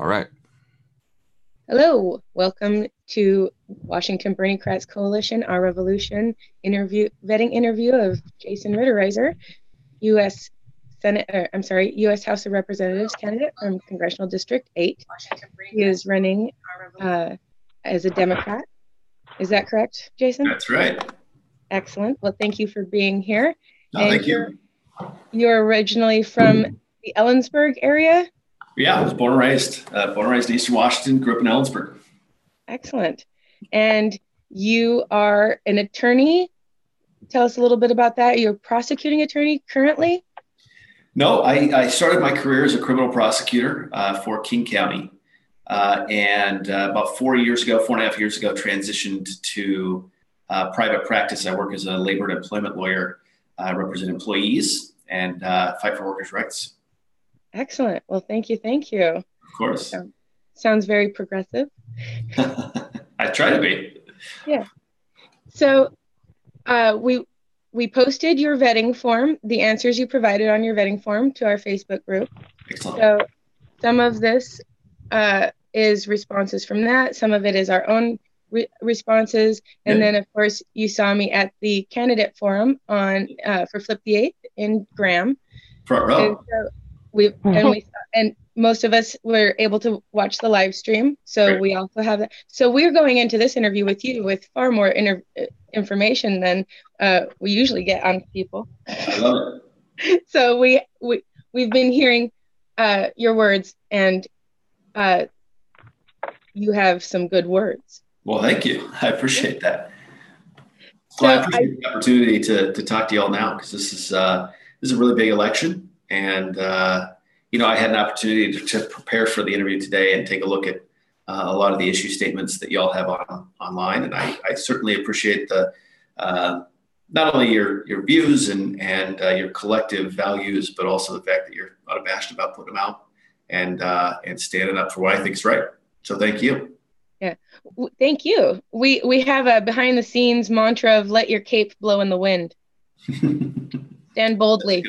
All right. Hello, welcome to Washington Bernie Kratz Coalition, Our Revolution vetting interview of Jason Rittereiser, U.S. U.S. House of Representatives candidate from Congressional District 8. He is running as a Democrat. Is that correct, Jason? That's right. Excellent. Well, thank you for being here. No, thank you. You're originally from the Ellensburg area? Yeah, I was born and raised in Eastern Washington, grew up in Ellensburg. Excellent. And you are an attorney. Tell us a little bit about that. You're a prosecuting attorney currently? No, I started my career as a criminal prosecutor for King County. And about 4.5 years ago, transitioned to private practice. I work as a labor and employment lawyer, represent employees and fight for workers' rights. Excellent. Well, thank you. Thank you. Of course. Sounds very progressive. I try to be. Yeah. So we posted your vetting form, the answers you provided on your vetting form to our Facebook group. Excellent. So some of this is responses from that. Some of it is our own responses. And then, of course, you saw me at the candidate forum on for Flip the Eighth in Graham. Front row. And most of us were able to watch the live stream. So Great. We also have that. So we're going into this interview with you with far more information than we usually get on people. I love it. So we've been hearing your words, and you have some good words. Well, thank you. I appreciate that. Well, I appreciate the opportunity to talk to you all now, because this is a really big election. And, I had an opportunity to prepare for the interview today and take a look at a lot of the issue statements that you all have online. And I certainly appreciate the not only your views and your collective values, but also the fact that you're unabashed about putting them out and standing up for what I think is right. So thank you. Yeah, thank you. We have a behind the scenes mantra of let your cape blow in the wind. Stand boldly.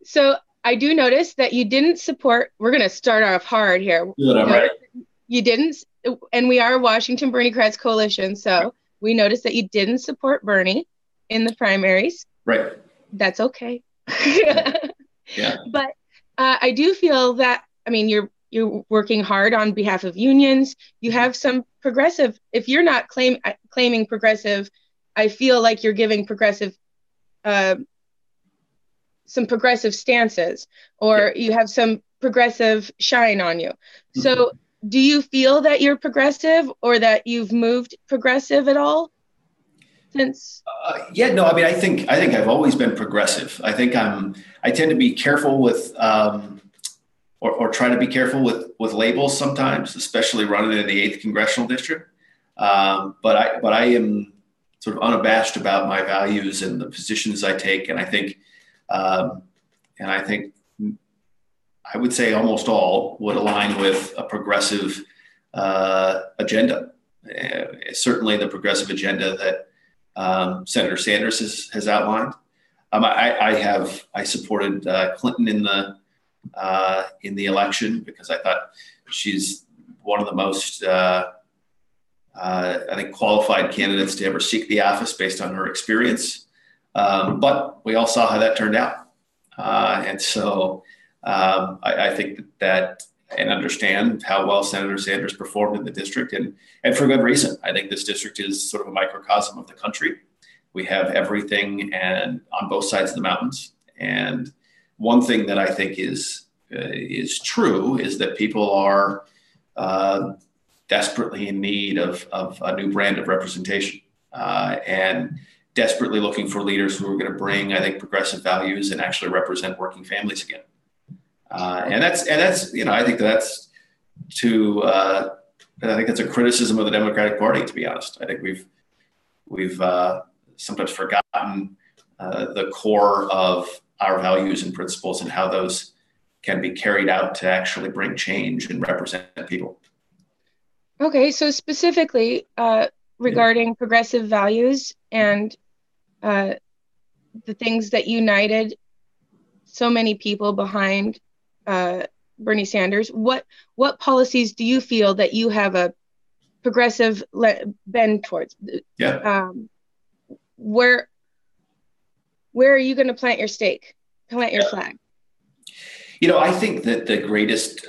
So I do notice that you didn't support. We're going to start off hard here. Right. You didn't, and we are Washington Bernie Kratz Coalition, so we noticed that you didn't support Bernie in the primaries. Right. That's okay. Yeah. But I do feel that, you're working hard on behalf of unions. You have some progressive. If you're not claiming progressive, I feel like you're giving progressive. Some progressive stances, or you have some progressive shine on you. So do you feel that you're progressive, or that you've moved progressive at all since? I think I've always been progressive. I think I tend to be careful with, or try to be careful with labels sometimes, especially running in the 8th Congressional District. But I am sort of unabashed about my values and the positions I take. And I think I would say almost all would align with a progressive agenda. Certainly the progressive agenda that Senator Sanders has outlined. I supported Clinton in the election because I thought she's one of the most I think qualified candidates to ever seek the office based on her experience. But we all saw how that turned out. And so I think that and understand how well Senator Sanders performed in the district, and for good reason. I think this district is sort of a microcosm of the country. We have everything and on both sides of the mountains. And one thing that I think is true is that people are desperately in need of a new brand of representation. And desperately looking for leaders who are going to bring, I think, progressive values and actually represent working families again. And that's I think that's a criticism of the Democratic Party, to be honest. I think we've sometimes forgotten the core of our values and principles and how those can be carried out to actually bring change and represent people. Okay, so specifically regarding progressive values and the things that united so many people behind Bernie Sanders. What policies do you feel that you have a progressive bend towards? Yeah. Where are you going to plant your flag? I think that the greatest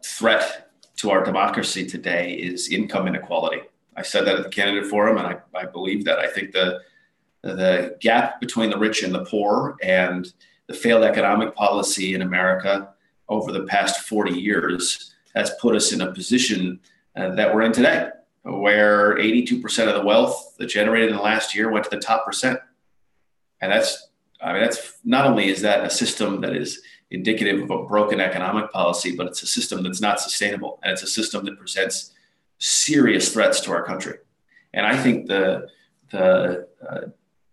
threat to our democracy today is income inequality. I said that at the candidate forum, and I believe that. I think the gap between the rich and the poor and the failed economic policy in America over the past 40 years has put us in a position that we're in today, where 82% of the wealth that generated in the last year went to the top percent. And that's not only is that a system that is indicative of a broken economic policy, but it's a system that's not sustainable. And it's a system that presents serious threats to our country. And I think the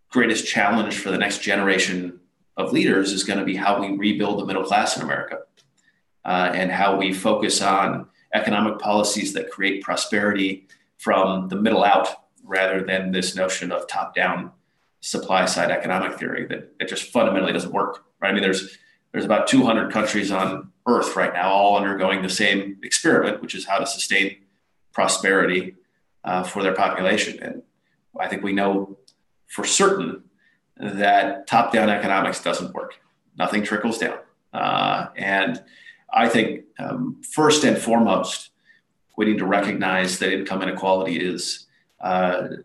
greatest challenge for the next generation of leaders is going to be how we rebuild the middle class in America, and how we focus on economic policies that create prosperity from the middle out, rather than this notion of top-down supply-side economic theory that it just fundamentally doesn't work. Right? I mean, there's about 200 countries on Earth right now, all undergoing the same experiment, which is how to sustain prosperity for their population. And I think we know for certain that top-down economics doesn't work. Nothing trickles down. And I think first and foremost, we need to recognize that income inequality is the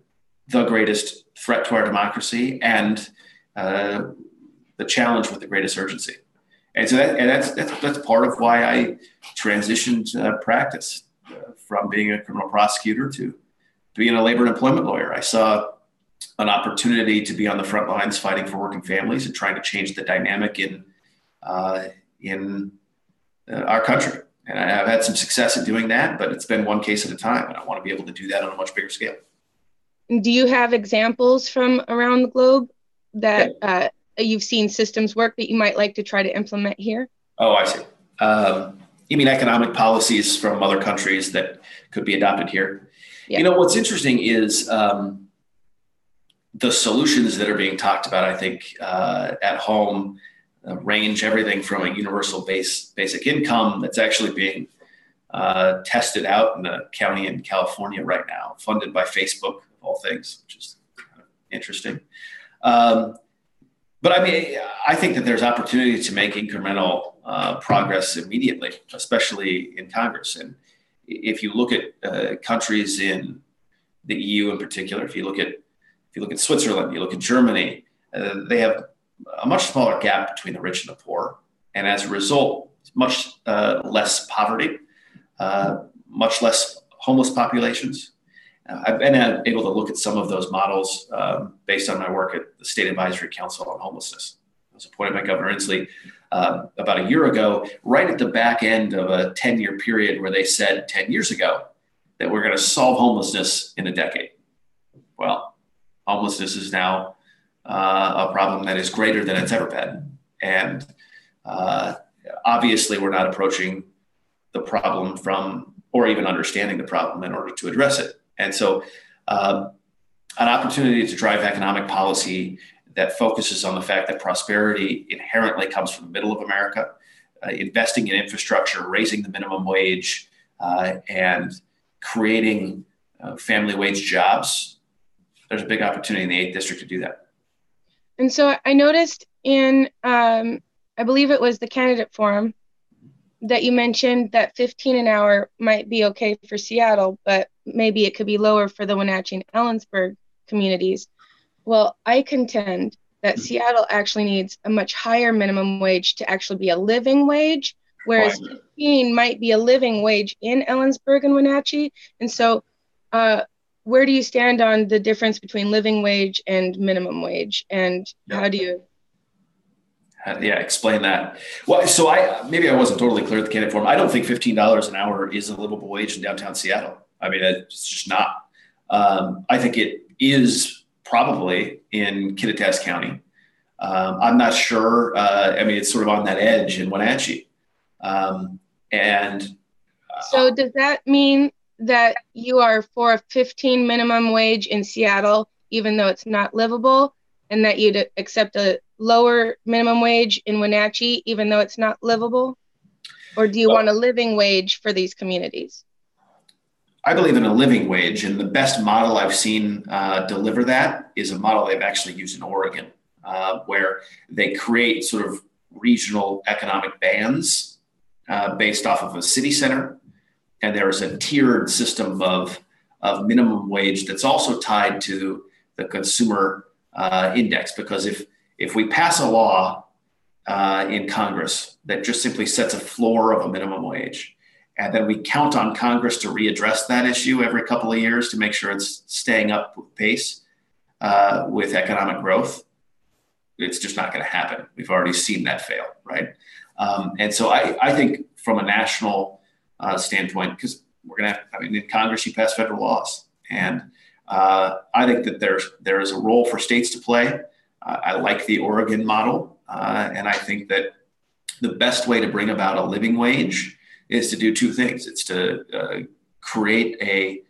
greatest threat to our democracy and the challenge with the greatest urgency. And so that's part of why I transitioned practice from being a criminal prosecutor to being a labor and employment lawyer. I saw an opportunity to be on the front lines fighting for working families and trying to change the dynamic in our country. And I've had some success at doing that, but it's been one case at a time. And I want to be able to do that on a much bigger scale. Do you have examples from around the globe that you've seen systems work that you might like to try to implement here? Oh, I see. You mean economic policies from other countries that could be adopted here? Yeah. What's interesting is the solutions that are being talked about, I think, at home range everything from a universal basic income that's actually being tested out in a county in California right now, funded by Facebook, of all things, which is kind of interesting. But I mean, I think that there's opportunity to make incremental progress immediately, especially in Congress. And if you look at countries in the EU in particular, if you look at Switzerland, you look at Germany, they have a much smaller gap between the rich and the poor. And as a result, much less poverty, much less homeless populations. I've been able to look at some of those models based on my work at the State Advisory Council on Homelessness. I was appointed by Governor Inslee about a year ago, right at the back end of a 10-year period where they said 10 years ago that we're going to solve homelessness in a decade. Well, homelessness is now a problem that is greater than it's ever been. And obviously, we're not approaching the problem or even understanding the problem in order to address it. And so an opportunity to drive economic policy that focuses on the fact that prosperity inherently comes from the middle of America, investing in infrastructure, raising the minimum wage, and creating family wage jobs. There's a big opportunity in the 8th District to do that. And so I noticed in, I believe it was the candidate forum, that you mentioned that 15 an hour might be okay for Seattle, but maybe it could be lower for the Wenatchee and Ellensburg communities. Well, I contend that Seattle actually needs a much higher minimum wage to actually be a living wage, whereas 15 might be a living wage in Ellensburg and Wenatchee. And so where do you stand on the difference between living wage and minimum wage? And how do you... explain that. Well, so maybe I wasn't totally clear at the candidate forum. I don't think $15 an hour is a livable wage in downtown Seattle. I mean, it's just not. I think it is probably in Kittitas County. I'm not sure. I mean, it's sort of on that edge in Wenatchee. So does that mean that you are for a 15 minimum wage in Seattle, even though it's not livable, and that you'd accept a lower minimum wage in Wenatchee, even though it's not livable? Or do you want a living wage for these communities? I believe in a living wage, and the best model I've seen deliver that is a model they've actually used in Oregon, where they create sort of regional economic bands based off of a city center, and there is a tiered system of minimum wage that's also tied to the consumer index. Because if we pass a law in Congress that just simply sets a floor of a minimum wage, and then we count on Congress to readdress that issue every couple of years to make sure it's staying up with pace with economic growth, it's just not going to happen. We've already seen that fail, right? And so I think from a national standpoint, because we're going to have, in Congress, you pass federal laws. And I think that there is a role for states to play. I like the Oregon model. And I think that the best way to bring about a living wage is to do two things. It's to create a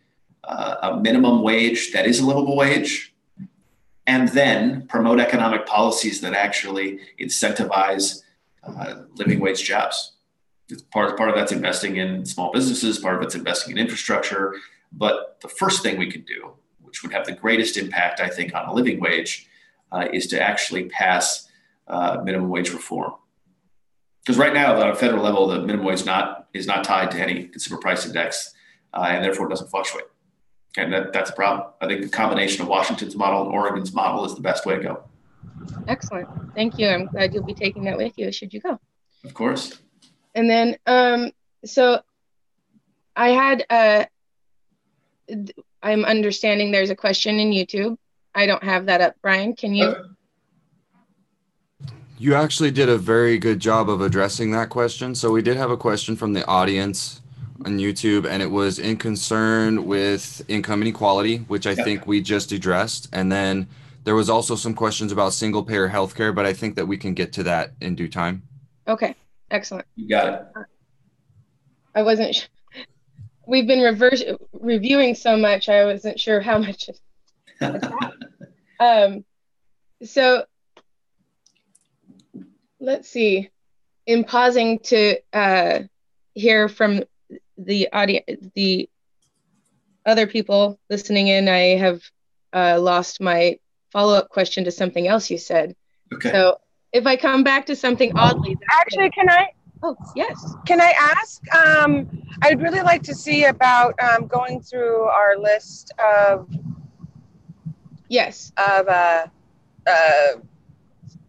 minimum wage that is a livable wage, and then promote economic policies that actually incentivize living wage jobs. It's part of that's investing in small businesses, part of it's investing in infrastructure. But the first thing we could do, which would have the greatest impact, I think, on a living wage, is to actually pass minimum wage reform. Because right now, at a federal level, the minimum wage is not tied to any consumer price index, and therefore doesn't fluctuate. And that's a problem. I think the combination of Washington's model and Oregon's model is the best way to go. Excellent. Thank you. I'm glad you'll be taking that with you should you go. Of course. And then, so I had, I'm understanding there's a question in YouTube. I don't have that up. Brian, can you? Okay. You actually did a very good job of addressing that question. So we did have a question from the audience on YouTube, and it was in concern with income inequality, which I think we just addressed. And then there was also some questions about single payer healthcare, but I think that we can get to that in due time. Okay, excellent. You got it. I wasn't we've been reviewing so much, I wasn't sure how much so let's see. In pausing to hear from the audience, the other people listening in, I have lost my follow-up question to something else you said. Okay. So if I come back to something oddly. Actually, can I? Oh, yes. Can I ask? I'd really like to see about going through our list of. Yes. Of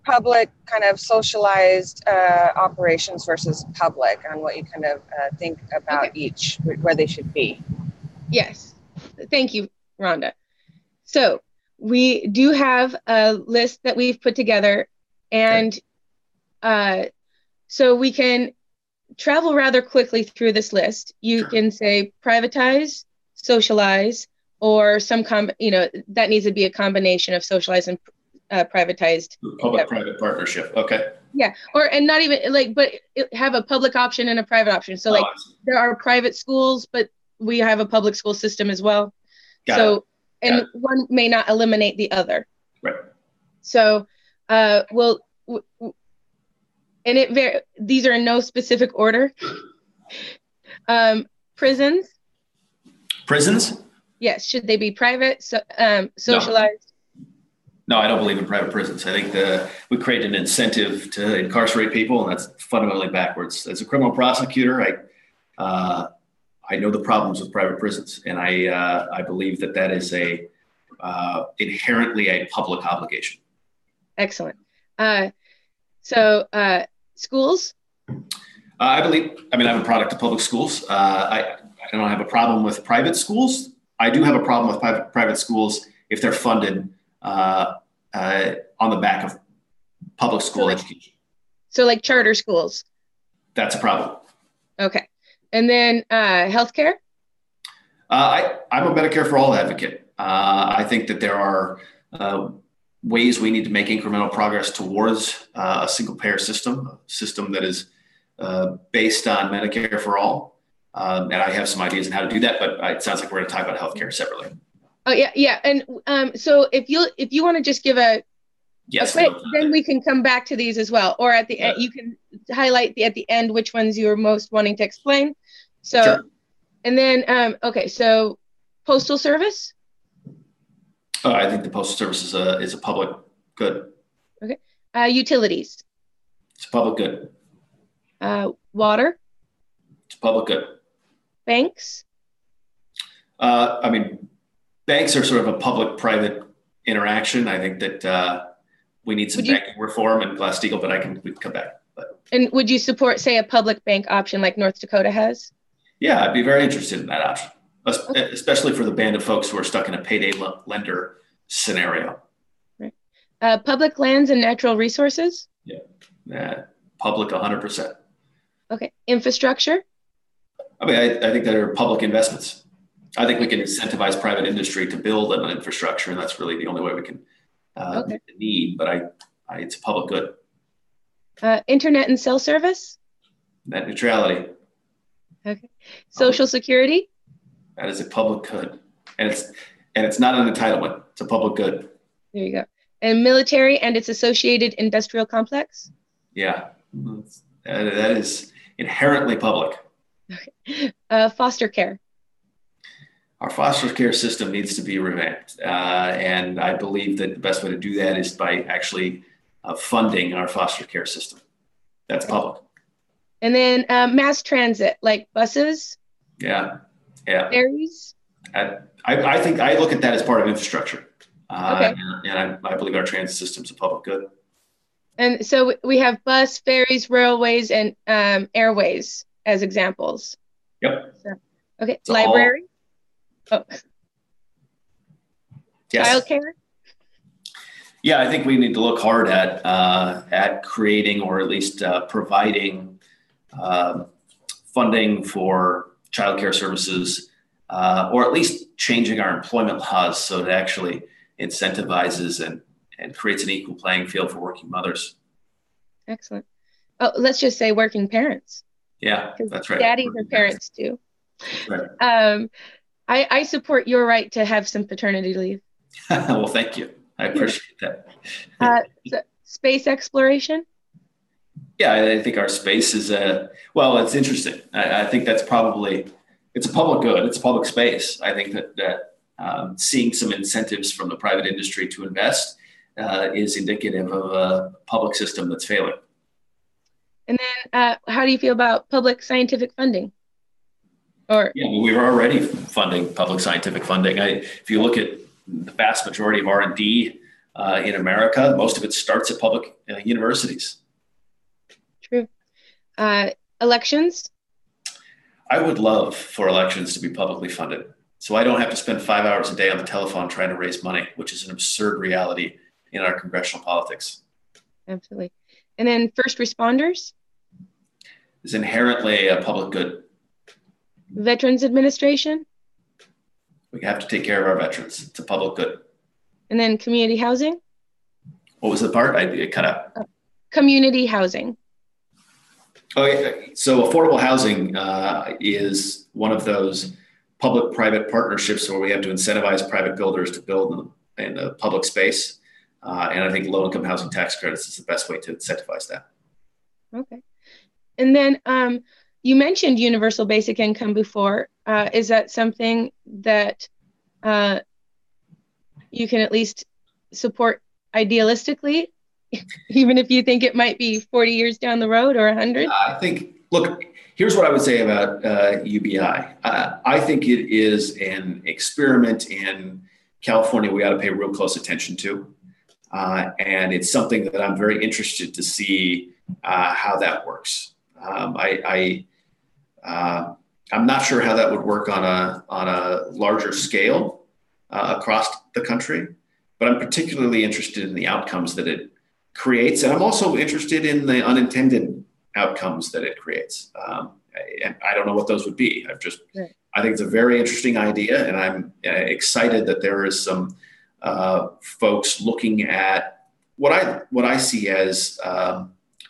public kind of socialized operations versus public, on what you kind of think about each, where they should be. Yes. Thank you, Rhonda. So we do have a list that we've put together, and so we can travel rather quickly through this list. You can say privatize, socialize, or some that needs to be a combination of socialized and privatized. Public-private partnership. Okay. Yeah, and not even but have a public option and a private option. So there are private schools, but we have a public school system as well. Got it. One may not eliminate the other. Right. So these are in no specific order. Prisons. Prisons? Yes. Should they be private, socialized? No, I don't believe in private prisons. I think we create an incentive to incarcerate people, and that's fundamentally backwards. As a criminal prosecutor, I know the problems with private prisons, and I believe that is inherently a public obligation. Excellent. So schools? I'm a product of public schools. I don't have a problem with private schools. I do have a problem with private schools if they're funded on the back of public school education. So like charter schools? That's a problem. Okay. And then healthcare? I'm a Medicare for All advocate. I think that there are ways we need to make incremental progress towards a single payer system, a system that is based on Medicare for All. And I have some ideas on how to do that, but it sounds like we're going to talk about healthcare separately. Oh yeah. And so if you want to just give Yes. Okay, then we can come back to these as well. Or at the end, you can highlight at the end which ones you're most wanting to explain. So, sure. And then, okay, so Postal Service? I think the Postal Service is a public good. Okay. Utilities? It's a public good. Water? It's a public good. Banks? I mean, banks are sort of a public-private interaction. I think that we need some banking reform and Glass-Steagall, but we can come back. But. And would you support, say, a public bank option like North Dakota has? Yeah, I'd be very interested in that option, especially for the band of folks who are stuck in a payday lender scenario. Right. Public lands and natural resources? Yeah, public 100%. Okay. Infrastructure? I mean, I think that are public investments. I think we can incentivize private industry to build an infrastructure, and that's really the only way we can meet the need. But it's a public good. Internet and cell service? Net neutrality. Okay. Social Security? That is a public good, and it's not an entitlement. It's a public good. There you go. And military and its associated industrial complex? Yeah, that is inherently public. Okay. Foster care? Our foster care system needs to be revamped, and I believe that the best way to do that is by actually funding our foster care system. That's public. And then mass transit, like buses? Yeah. Ferries? I think I look at that as part of infrastructure, okay. and I believe our transit system is a public good. And so we have bus, ferries, railways, and airways as examples. Yep. So, okay. So library? Yes. Childcare? Yeah, I think we need to look hard at creating or at least providing funding for childcare services, or at least changing our employment laws so it actually incentivizes and creates an equal playing field for working mothers. Excellent. Oh, let's just say working parents. Yeah, that's right. Daddies and parents too. Right. I support your right to have some paternity leave. Well, thank you. I appreciate that. So space exploration? Yeah, I think our space is well, it's interesting. I think that's probably, it's a public good. It's a public space. I think that seeing some incentives from the private industry to invest is indicative of a public system that's failing. And then how do you feel about public scientific funding? Yeah, we're already funding public scientific funding. If you look at the vast majority of R&D in America, most of it starts at public universities. True. Elections? I would love for elections to be publicly funded, so I don't have to spend 5 hours a day on the telephone trying to raise money, which is an absurd reality in our congressional politics. Absolutely. And then first responders? Is inherently a public good. Veterans Administration? We have to take care of our veterans. It's a public good. And then community housing? What was the part? I cut out. Community housing. Okay, so affordable housing is one of those public-private partnerships where we have to incentivize private builders to build in the public space. And I think low-income housing tax credits is the best way to incentivize that. Okay. And then you mentioned universal basic income before. Is that something that you can at least support idealistically, even if you think it might be 40 years down the road or 100? I think, look, here's what I would say about UBI. I think it is an experiment in California we ought to pay real close attention to. And it's something that I'm very interested to see how that works. I'm not sure how that would work on a larger scale across the country, but I'm particularly interested in the outcomes that it creates. And I'm also interested in the unintended outcomes that it creates. And I don't know what those would be. I think it's a very interesting idea, and I'm excited that there is some folks looking at what I see as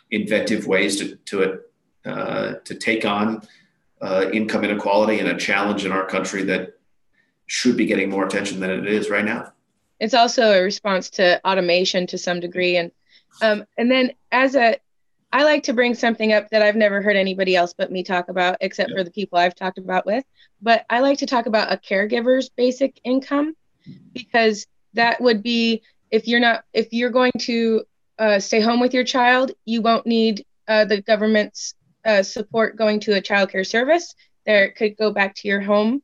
inventive ways to take on income inequality and a challenge in our country that should be getting more attention than it is right now. it's also a response to automation to some degree. And then I like to bring something up that I've never heard anybody else but me talk about, except for the people I've talked about with. But I like to talk about a caregiver's basic income, because that would be, if you're going to stay home with your child, you won't need the government's support going to a child care service. There could go back to your home,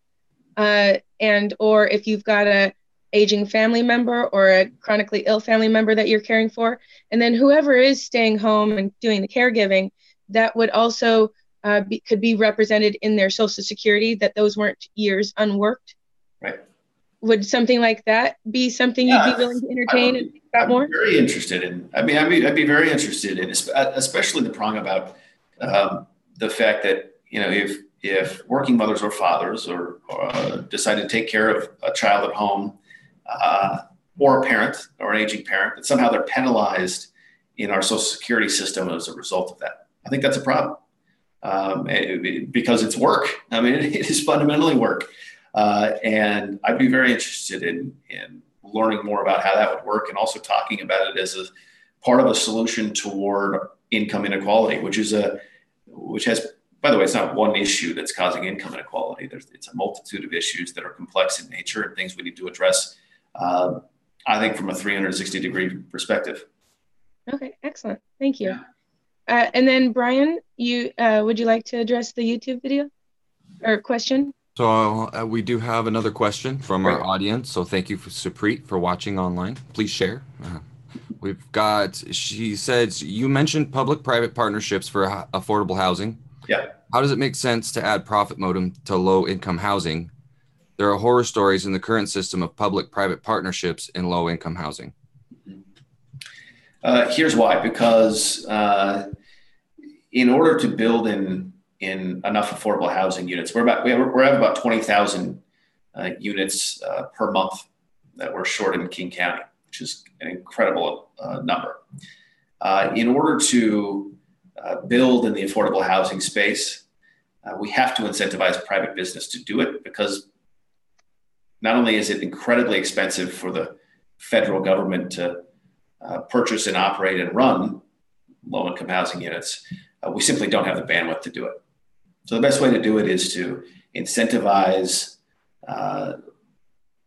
or if you've got a aging family member or a chronically ill family member that you're caring for, and then whoever is staying home and doing the caregiving, that would also could be represented in their Social Security, that those weren't years unworked. Right. Would something like that be something you'd be willing to entertain and think about more? Very interested in. I'd be very interested in, especially the prong about the fact that, you know, if working mothers or fathers or decide to take care of a child at home, or a parent or an aging parent, that somehow they're penalized in our Social Security system as a result of that. I think that's a problem, because it's work. I mean, it is fundamentally work. And I'd be very interested in learning more about how that would work, and also talking about it as a part of a solution toward income inequality, which has, by the way, it's not one issue that's causing income inequality. It's a multitude of issues that are complex in nature and things we need to address, I think, from a 360-degree perspective. Okay, excellent. Thank you. And then Brian, would you like to address the YouTube video or question? So we do have another question from our audience. So thank you, Supreet, for watching online. Please share. She says, you mentioned public-private partnerships for affordable housing. Yeah. How does it make sense to add profit motive to low-income housing? There are horror stories in the current system of public-private partnerships in low-income housing. Here's why. Because in order to build in enough affordable housing units, we're at about 20,000 units per month that we're short in King County, which is an incredible number. In order to build in the affordable housing space, we have to incentivize private business to do it, because not only is it incredibly expensive for the federal government to purchase and operate and run low-income housing units, we simply don't have the bandwidth to do it. So the best way to do it is to incentivize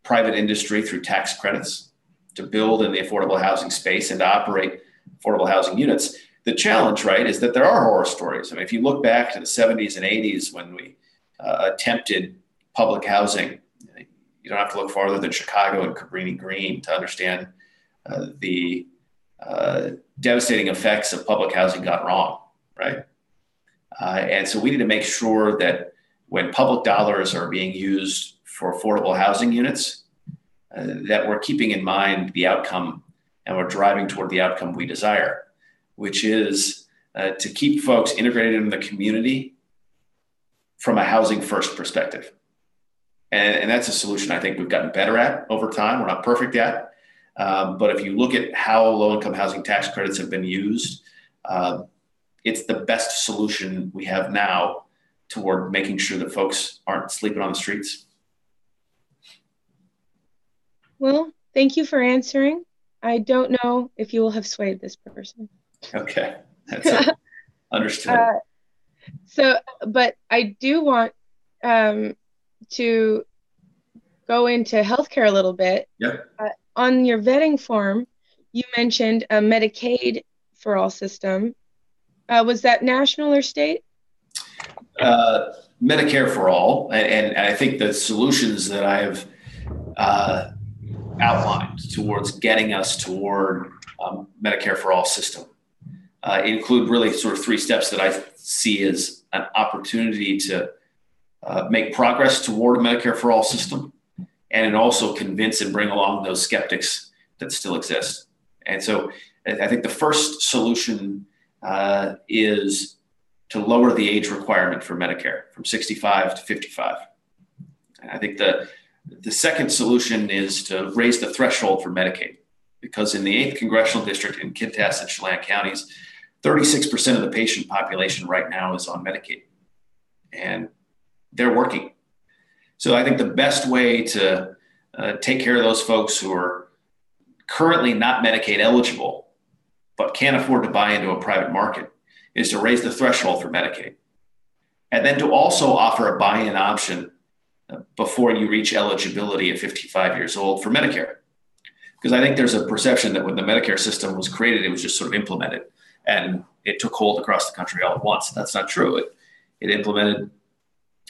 private industry through tax credits to build in the affordable housing space and to operate affordable housing units. The challenge, right, is that there are horror stories. I mean, if you look back to the 70s and 80s when we attempted public housing, you don't have to look farther than Chicago and Cabrini Green to understand the devastating effects of public housing got wrong, right? And so we need to make sure that when public dollars are being used for affordable housing units, that we're keeping in mind the outcome and we're driving toward the outcome we desire, which is to keep folks integrated in the community from a housing first perspective. And that's a solution I think we've gotten better at over time. We're not perfect yet. But if you look at how low-income housing tax credits have been used, it's the best solution we have now toward making sure that folks aren't sleeping on the streets. Well, thank you for answering. I don't know if you will have swayed this person. Okay, that's understood. But I do want to go into healthcare a little bit. Yeah. On your vetting form, you mentioned a Medicaid for all system. Was that national or state? Medicare for all, and I think the solutions that I have outlined towards getting us toward Medicare for all system include really sort of three steps that I see as an opportunity to make progress toward a Medicare for all system, and also convince and bring along those skeptics that still exist. And so I think the first solution is to lower the age requirement for Medicare from 65 to 55. And I think the second solution is to raise the threshold for Medicaid, because in the 8th Congressional District in Kintass and Chelan counties, 36% of the patient population right now is on Medicaid, and they're working. So I think the best way to take care of those folks who are currently not Medicaid eligible, but can't afford to buy into a private market, is to raise the threshold for Medicaid. And then to also offer a buy-in option before you reach eligibility at 55 years old for Medicare. Because I think there's a perception that when the Medicare system was created, it was just sort of implemented and it took hold across the country all at once. That's not true. It implemented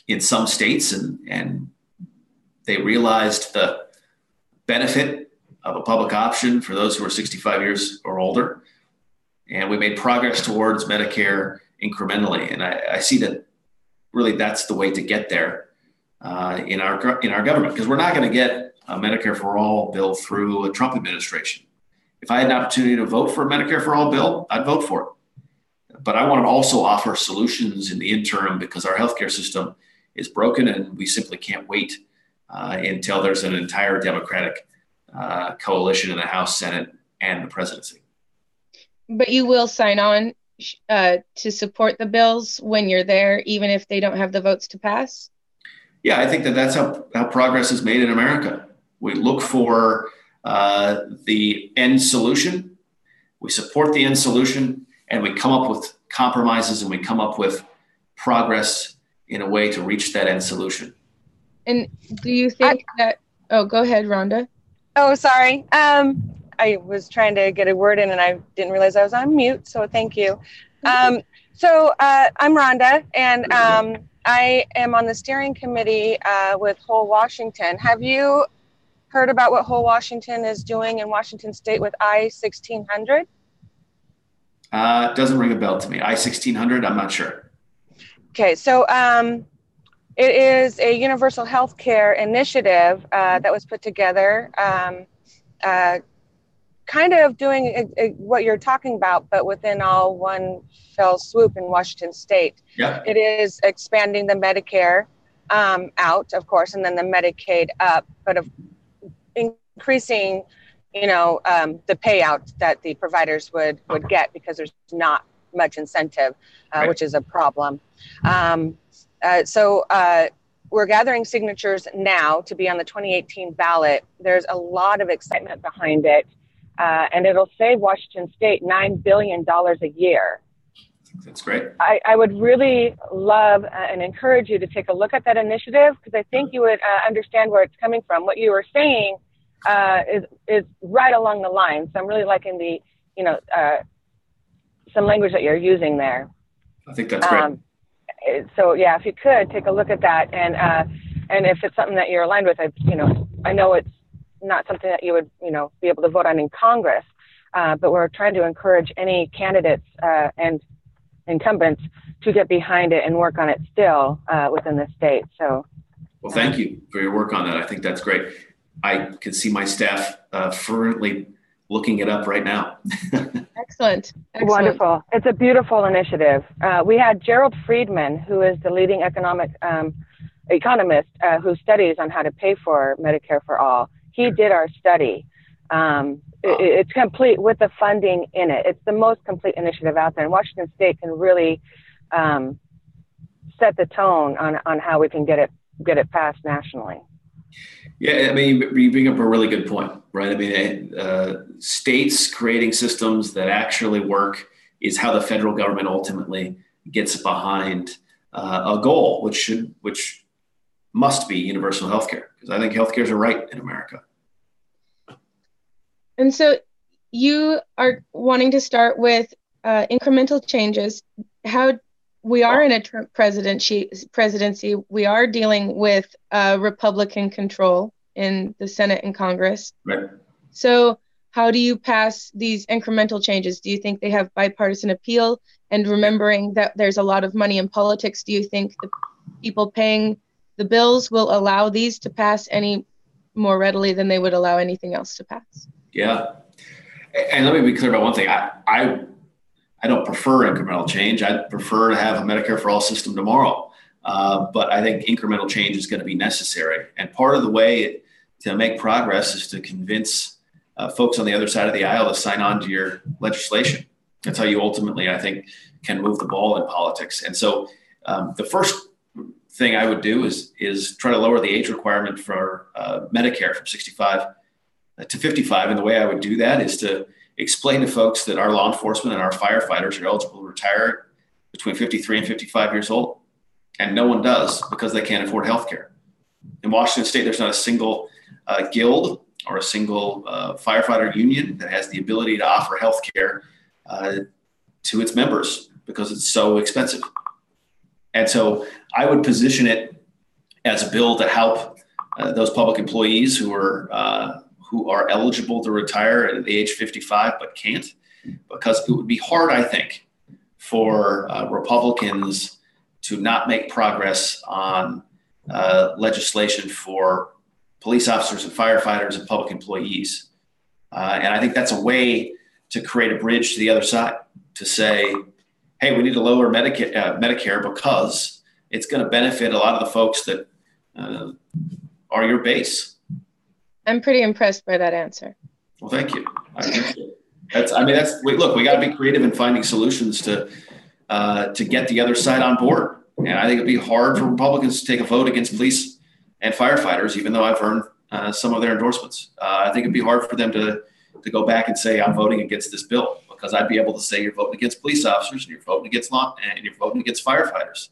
in some states and they realized the benefit of a public option for those who are 65 years or older. And we made progress towards Medicare incrementally. And I see that really that's the way to get there in our government, because we're not going to get a Medicare for All bill through a Trump administration. If I had an opportunity to vote for a Medicare for All bill, I'd vote for it. But I want to also offer solutions in the interim because our healthcare system is broken and we simply can't wait until there's an entire Democratic coalition in the House, Senate, and the presidency. But you will sign on to support the bills when you're there, even if they don't have the votes to pass? Yeah, I think that's how progress is made in America. We look for the end solution, we support the end solution, and we come up with compromises and we come up with progress in a way to reach that end solution. And do you think oh, go ahead, Rhonda. Oh, sorry. I was trying to get a word in and I didn't realize I was on mute, so thank you. I'm Rhonda, and I am on the steering committee with Whole Washington. Have you heard about what Whole Washington is doing in Washington State with I-1600? It doesn't ring a bell to me. I-1600, I'm not sure. Okay, so it is a universal health care initiative that was put together kind of doing what you're talking about, but within all one fell swoop in Washington State. Yeah. It is expanding the Medicare out, of course, and then the Medicaid up, but increasing, the payout that the providers would get because there's not much incentive, right, which is a problem. We're gathering signatures now to be on the 2018 ballot. There's a lot of excitement behind it. And it'll save Washington State $9 billion a year. That's great. I would really love and encourage you to take a look at that initiative, because I think you would understand where it's coming from. What you were saying is right along the line. So I'm really liking the, some language that you're using there. I think that's great. So yeah, if you could take a look at that, and if it's something that you're aligned with, I know it's not something that you would, be able to vote on in Congress, but we're trying to encourage any candidates and incumbents to get behind it and work on it still within the state. So, well, thank you for your work on that. I think that's great. I can see my staff fervently looking it up right now. Excellent. Wonderful. It's a beautiful initiative. We had Gerald Friedman, who is the leading economist who studies on how to pay for Medicare for All. He did our study. It's complete with the funding in it. It's the most complete initiative out there. And Washington State can really set the tone on how we can get it passed nationally. Yeah, I mean, you bring up a really good point, right? I mean, states creating systems that actually work is how the federal government ultimately gets behind a goal, which must be universal healthcare, because I think healthcare is a right in America. And so you are wanting to start with incremental changes. How we are in a Trump presidency, we are dealing with Republican control in the Senate and Congress. Right. So how do you pass these incremental changes? Do you think they have bipartisan appeal? And remembering that there's a lot of money in politics, do you think the people paying the bills will allow these to pass any more readily than they would allow anything else to pass? Yeah. And let me be clear about one thing. I don't prefer incremental change. I'd prefer to have a Medicare for All system tomorrow. But I think incremental change is going to be necessary. And part of the way to make progress is to convince folks on the other side of the aisle to sign on to your legislation. That's how you ultimately, I think, can move the ball in politics. And so the first thing I would do is try to lower the age requirement for Medicare from 65 to 55. And the way I would do that is to explain to folks that our law enforcement and our firefighters are eligible to retire between 53 and 55 years old. And no one does because they can't afford health care. In Washington State, there's not a single guild or a single firefighter union that has the ability to offer health care to its members because it's so expensive. And so I would position it as a bill to help those public employees who are eligible to retire at the age 55 but can't, because it would be hard, I think, for Republicans to not make progress on legislation for police officers and firefighters and public employees. And I think that's a way to create a bridge to the other side, to say, hey, we need to lower Medicare because it's going to benefit a lot of the folks that are your base. I'm pretty impressed by that answer. Well, thank you. I appreciate it. Look, we got to be creative in finding solutions to get the other side on board. And I think it'd be hard for Republicans to take a vote against police and firefighters, even though I've earned some of their endorsements. I think it'd be hard for them to go back and say, I'm voting against this bill, because I'd be able to say you're voting against police officers and you're voting against law and you're voting against firefighters.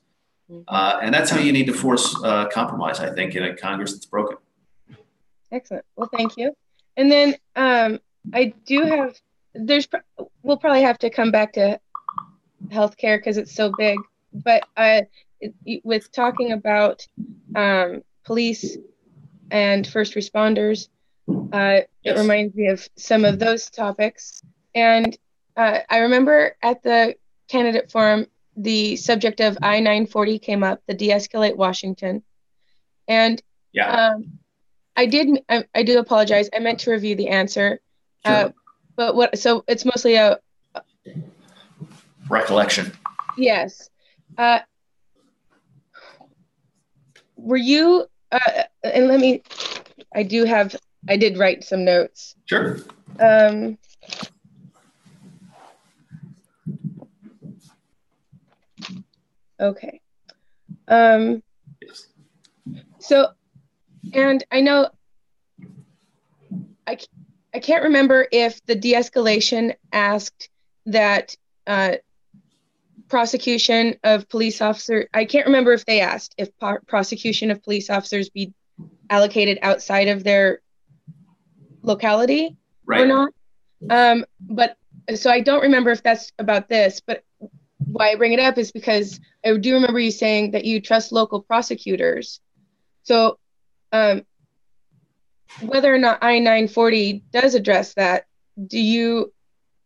And that's how you need to force compromise, I think, in a Congress that's broken. Excellent. Well, thank you. And then I do have, we'll probably have to come back to healthcare because it's so big, but with talking about police and first responders, yes. It reminds me of some of those topics. And I remember at the candidate forum, the subject of I-940 came up, the De-escalate Washington. And yeah. I do apologize. I meant to review the answer. Sure. So it's mostly a recollection. Yes. Were you, and I did write some notes. Sure. Okay. Yes. So, and I know I can't remember if the de-escalation asked that prosecution of police officers, I can't remember if they asked if prosecution of police officers be allocated outside of their locality or not. But so I don't remember if that's about this, but why I bring it up is because I do remember you saying that you trust local prosecutors. So whether or not I-940 does address that, do you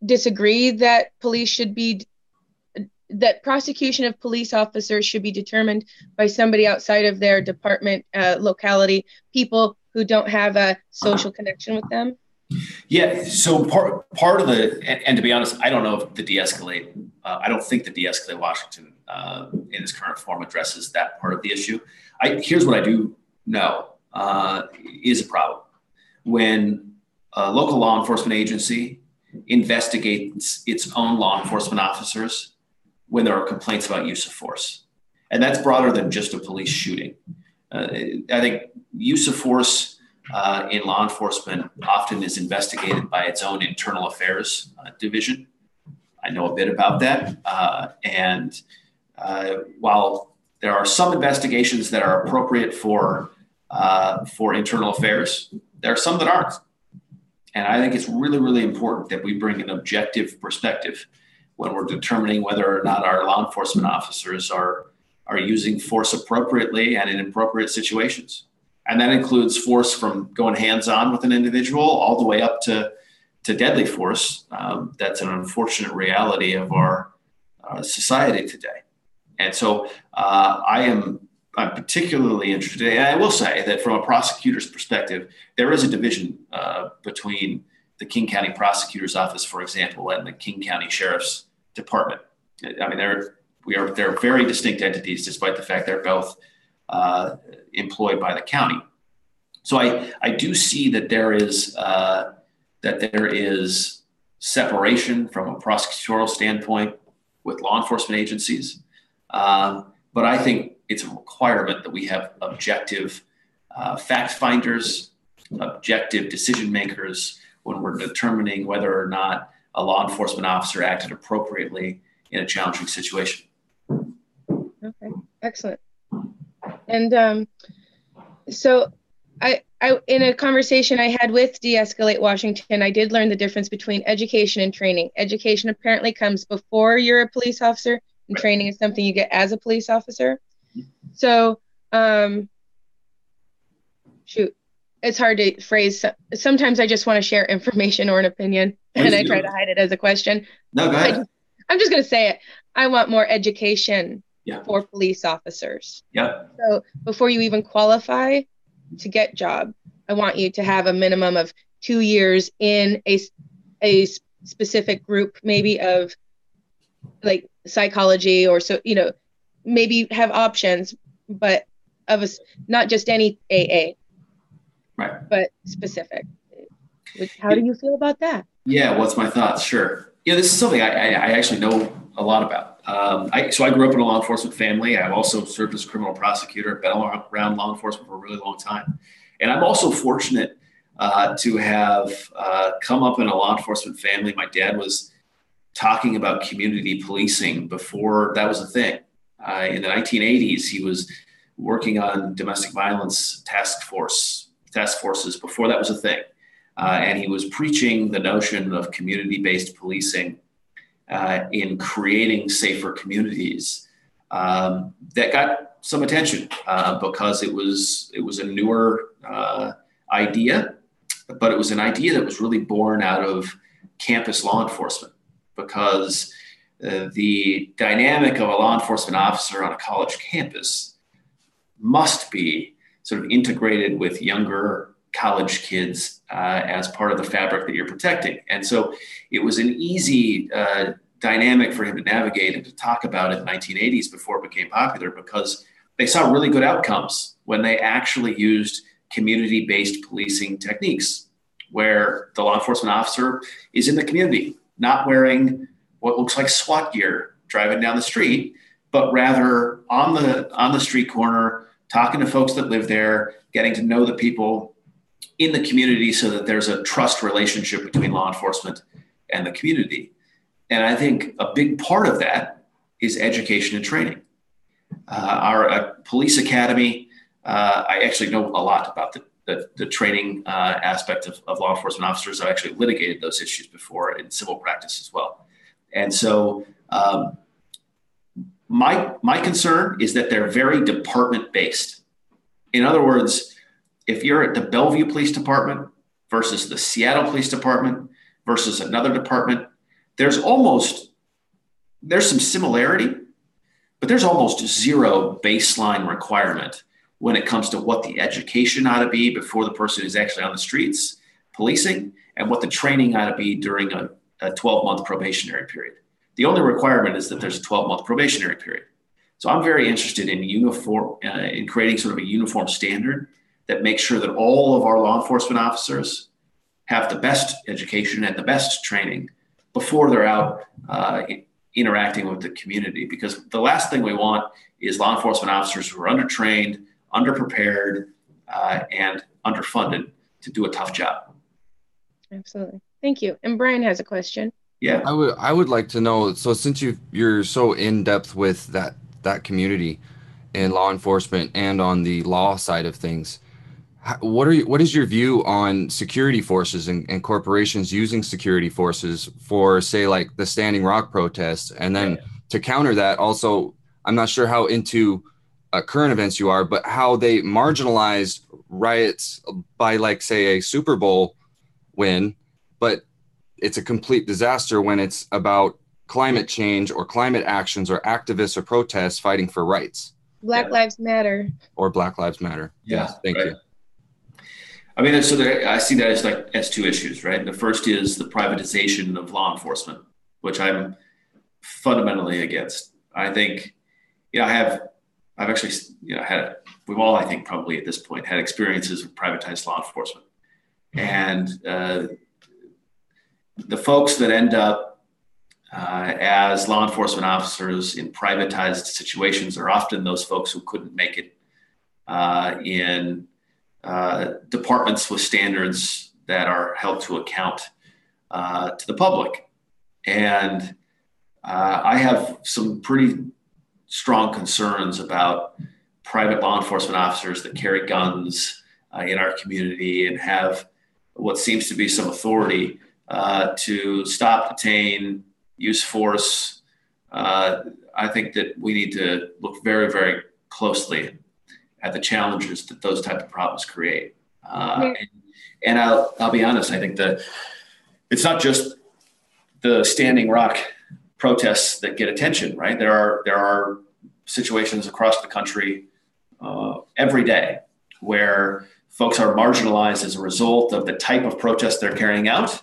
disagree that that prosecution of police officers should be determined by somebody outside of their department, locality, people who don't have a social connection with them? Yeah, so part of the, and to be honest, I don't know if the de-escalate, I don't think the de-escalate Washington in its current form addresses that part of the issue. Here's what I do know is a problem. When a local law enforcement agency investigates its own law enforcement officers when there are complaints about use of force. And that's broader than just a police shooting. I think use of force in law enforcement often is investigated by its own internal affairs division. I know a bit about that. And while there are some investigations that are appropriate for internal affairs, there are some that aren't. And I think it's really, really important that we bring an objective perspective when we're determining whether or not our law enforcement officers are using force appropriately and in appropriate situations. And that includes force from going hands-on with an individual all the way up to deadly force. That's an unfortunate reality of our society today. And so I'm particularly interested, and I will say that from a prosecutor's perspective, there is a division between the King County Prosecutor's Office, for example, and the King County Sheriff's Department. I mean, they're very distinct entities, despite the fact they're both employed by the county. So I do see that there is separation from a prosecutorial standpoint with law enforcement agencies, but I think it's a requirement that we have objective fact finders objective decision makers when we're determining whether or not a law enforcement officer acted appropriately in a challenging situation. Okay, excellent. And so I, in a conversation I had with De-Escalate Washington, I did learn the difference between education and training. Education apparently comes before you're a police officer, and training is something you get as a police officer. So, shoot, it's hard to phrase. Sometimes I just want to share information or an opinion, and I try to hide it as a question. No, go ahead. I'm just going to say it. I want more education Yeah. for police officers. Yeah. So before you even qualify to get job, I want you to have a minimum of 2 years in a specific group, maybe of like psychology, or so, you know, maybe have options, but of a, not just any AA, right, but specific. How do you feel about that? Yeah, what's my thoughts? Sure. You know, this is something I actually know a lot about. So I grew up in a law enforcement family. I've also served as a criminal prosecutor, been around law enforcement for a really long time. And I'm also fortunate to have come up in a law enforcement family. My dad was talking about community policing before that was a thing. In the 1980s, he was working on domestic violence task forces before that was a thing. And he was preaching the notion of community-based policing in creating safer communities that got some attention because it was a newer idea, but it was an idea that was really born out of campus law enforcement, because the dynamic of a law enforcement officer on a college campus must be sort of integrated with younger college kids as part of the fabric that you're protecting. And so it was an easy dynamic for him to navigate and to talk about in the 1980s before it became popular, because they saw really good outcomes when they actually used community-based policing techniques, where the law enforcement officer is in the community, not wearing what looks like SWAT gear driving down the street, but rather on the street corner, talking to folks that live there, getting to know the people in the community so that there's a trust relationship between law enforcement and the community. And I think a big part of that is education and training. Our police academy, I actually know a lot about the training aspect of law enforcement officers. I've actually litigated those issues before in civil practice as well. And so my concern is that they're very department-based. In other words, if you're at the Bellevue Police Department versus the Seattle Police Department versus another department, there's some similarity, but there's almost zero baseline requirement when it comes to what the education ought to be before the person is actually on the streets policing, and what the training ought to be during a 12-month probationary period. The only requirement is that there's a 12-month probationary period. So I'm very interested in in creating sort of a uniform standard that makes sure that all of our law enforcement officers have the best education and the best training before they're out interacting with the community. Because the last thing we want is law enforcement officers who are undertrained, underprepared, and underfunded to do a tough job. Absolutely. Thank you. And Brian has a question. Yeah. I would like to know, so since you're so in depth with that community in law enforcement and on the law side of things, what is your view on security forces and corporations using security forces for, say, like the Standing Rock protests? And then to counter that, also, I'm not sure how into current events you are, but how they marginalized riots by, like, say, a Super Bowl win, but it's a complete disaster when it's about climate change or climate actions or activists or protests fighting for rights. Black Lives Matter. Or Black Lives Matter. Yeah. Yes, thank you. I mean, so I see that as two issues, right? The first is the privatization of law enforcement, which I'm fundamentally against. I think, I've actually, we've all, I think, probably at this point had experiences with privatized law enforcement. And the folks that end up as law enforcement officers in privatized situations are often those folks who couldn't make it in departments with standards that are held to account to the public. And I have some pretty strong concerns about private law enforcement officers that carry guns in our community and have what seems to be some authority to stop, detain, use force. I think that we need to look very, very closely at the challenges that those type of problems create. And I'll be honest, I think that it's not just the Standing Rock protests that get attention, right? There are situations across the country every day where folks are marginalized as a result of the type of protest they're carrying out,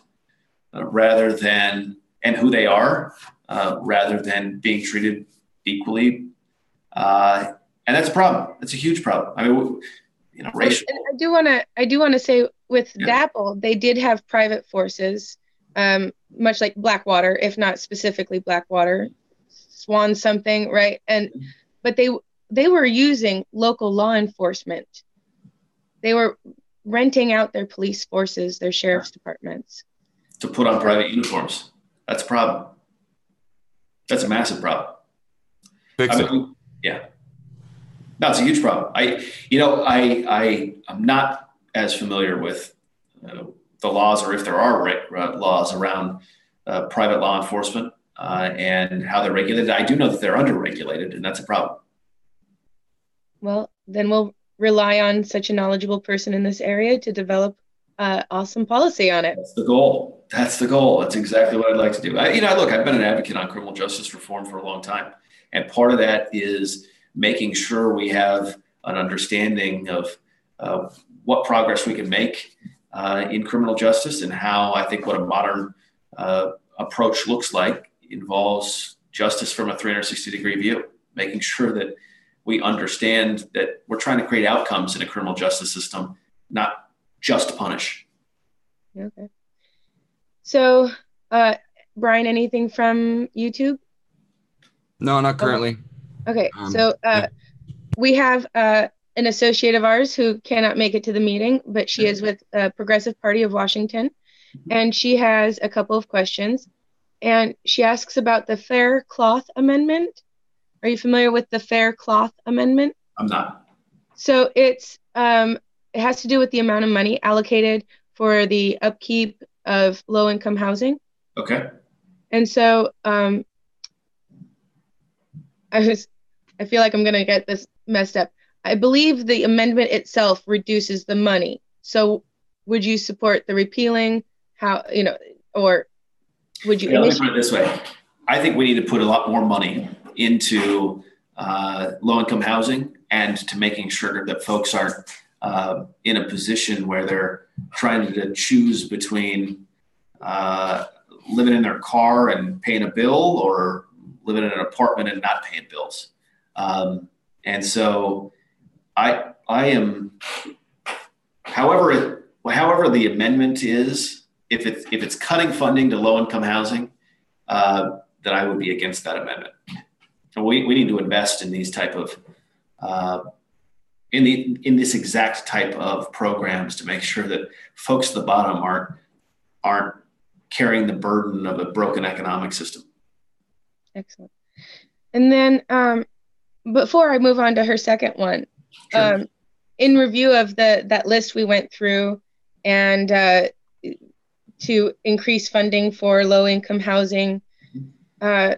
rather than, and who they are, rather than being treated equally. And that's a problem. It's a huge problem. I mean, racial. And I do want to say with DAPL, they did have private forces, much like Blackwater, if not specifically Blackwater, Swan something, right? But they were using local law enforcement. They were renting out their police forces, their sheriff's departments, to put on private uniforms. That's a problem. That's a massive problem. Fix it. Yeah. No, it's a huge problem. I'm not as familiar with the laws, or if there are laws around private law enforcement and how they're regulated. I do know that they're under-regulated, and that's a problem. Well, then we'll rely on such a knowledgeable person in this area to develop awesome policy on it. That's the goal. That's exactly what I'd like to do. Look, I've been an advocate on criminal justice reform for a long time. And part of that is making sure we have an understanding of what progress we can make in criminal justice, and how I think what a modern approach looks like involves justice from a 360-degree view, making sure that we understand that we're trying to create outcomes in a criminal justice system, not just punish. Okay. So, Brian, anything from YouTube? No, not currently. Okay. We have an associate of ours who cannot make it to the meeting, but she is with the Progressive Party of Washington, and she has a couple of questions. And she asks about the Fair Cloth Amendment. Are you familiar with the Fair Cloth Amendment? I'm not. So it has to do with the amount of money allocated for the upkeep of low-income housing. Okay. And so I feel like I'm going to get this messed up. I believe the amendment itself reduces the money. So would you support the repealing? Or would you? Let me put it this way. I think we need to put a lot more money into low-income housing, and to making sure that folks aren't in a position where they're trying to choose between living in their car and paying a bill, or living in an apartment and not paying bills. And so I am, however the amendment is, if it's cutting funding to low-income housing, then I would be against that amendment. And we need to invest in these type of in this exact type of programs to make sure that folks at the bottom aren't carrying the burden of a broken economic system. Excellent. And then before I move on to her second one, Sure. In review of that list we went through, and to increase funding for low-income housing, how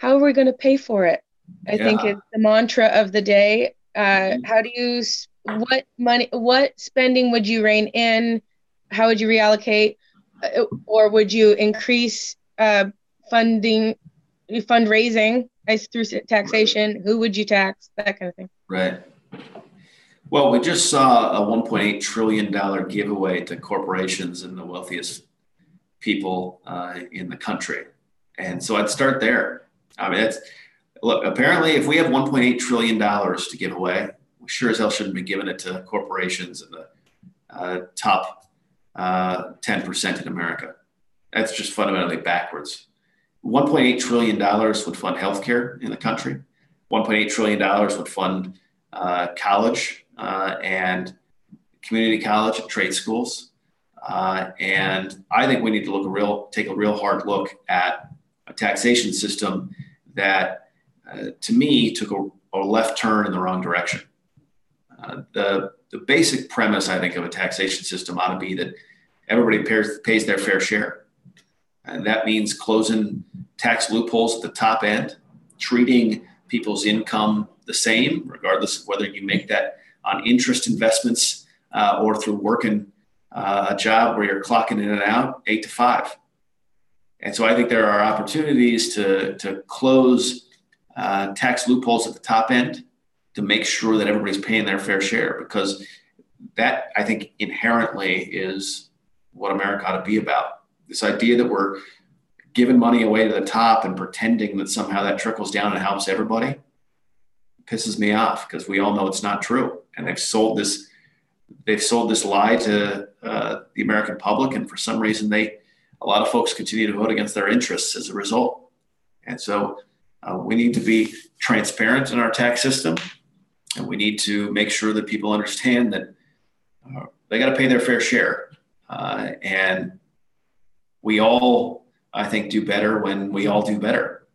are we going to pay for it? I think it's the mantra of the day. What spending would you rein in? How would you reallocate? Or would you increase fundraising through taxation? Who would you tax? That kind of thing. Right. Well, we just saw a $1.8 trillion giveaway to corporations and the wealthiest people in the country. And so I'd start there. I mean, apparently if we have $1.8 trillion to give away, we sure as hell shouldn't be giving it to corporations in the top 10% in America. That's just fundamentally backwards. $1.8 trillion would fund healthcare in the country. $1.8 trillion would fund college and community college and trade schools. And I think we need to take a real hard look at a taxation system that, to me, took a left turn in the wrong direction. The basic premise, I think, of a taxation system ought to be that everybody pays their fair share. And that means closing tax loopholes at the top end, treating people's income the same, regardless of whether you make that on interest investments or through working a job where you're clocking in and out 8 to 5. And so I think there are opportunities to close tax loopholes at the top end to make sure that everybody's paying their fair share, because that, I think, inherently is what America ought to be about. This idea that we're giving money away to the top and pretending that somehow that trickles down and helps everybody pisses me off, because we all know it's not true. And they've sold this lie to the American public, and for some reason a lot of folks continue to vote against their interests as a result. And so we need to be transparent in our tax system, and we need to make sure that people understand that they got to pay their fair share. And we all, I think, do better when we all do better.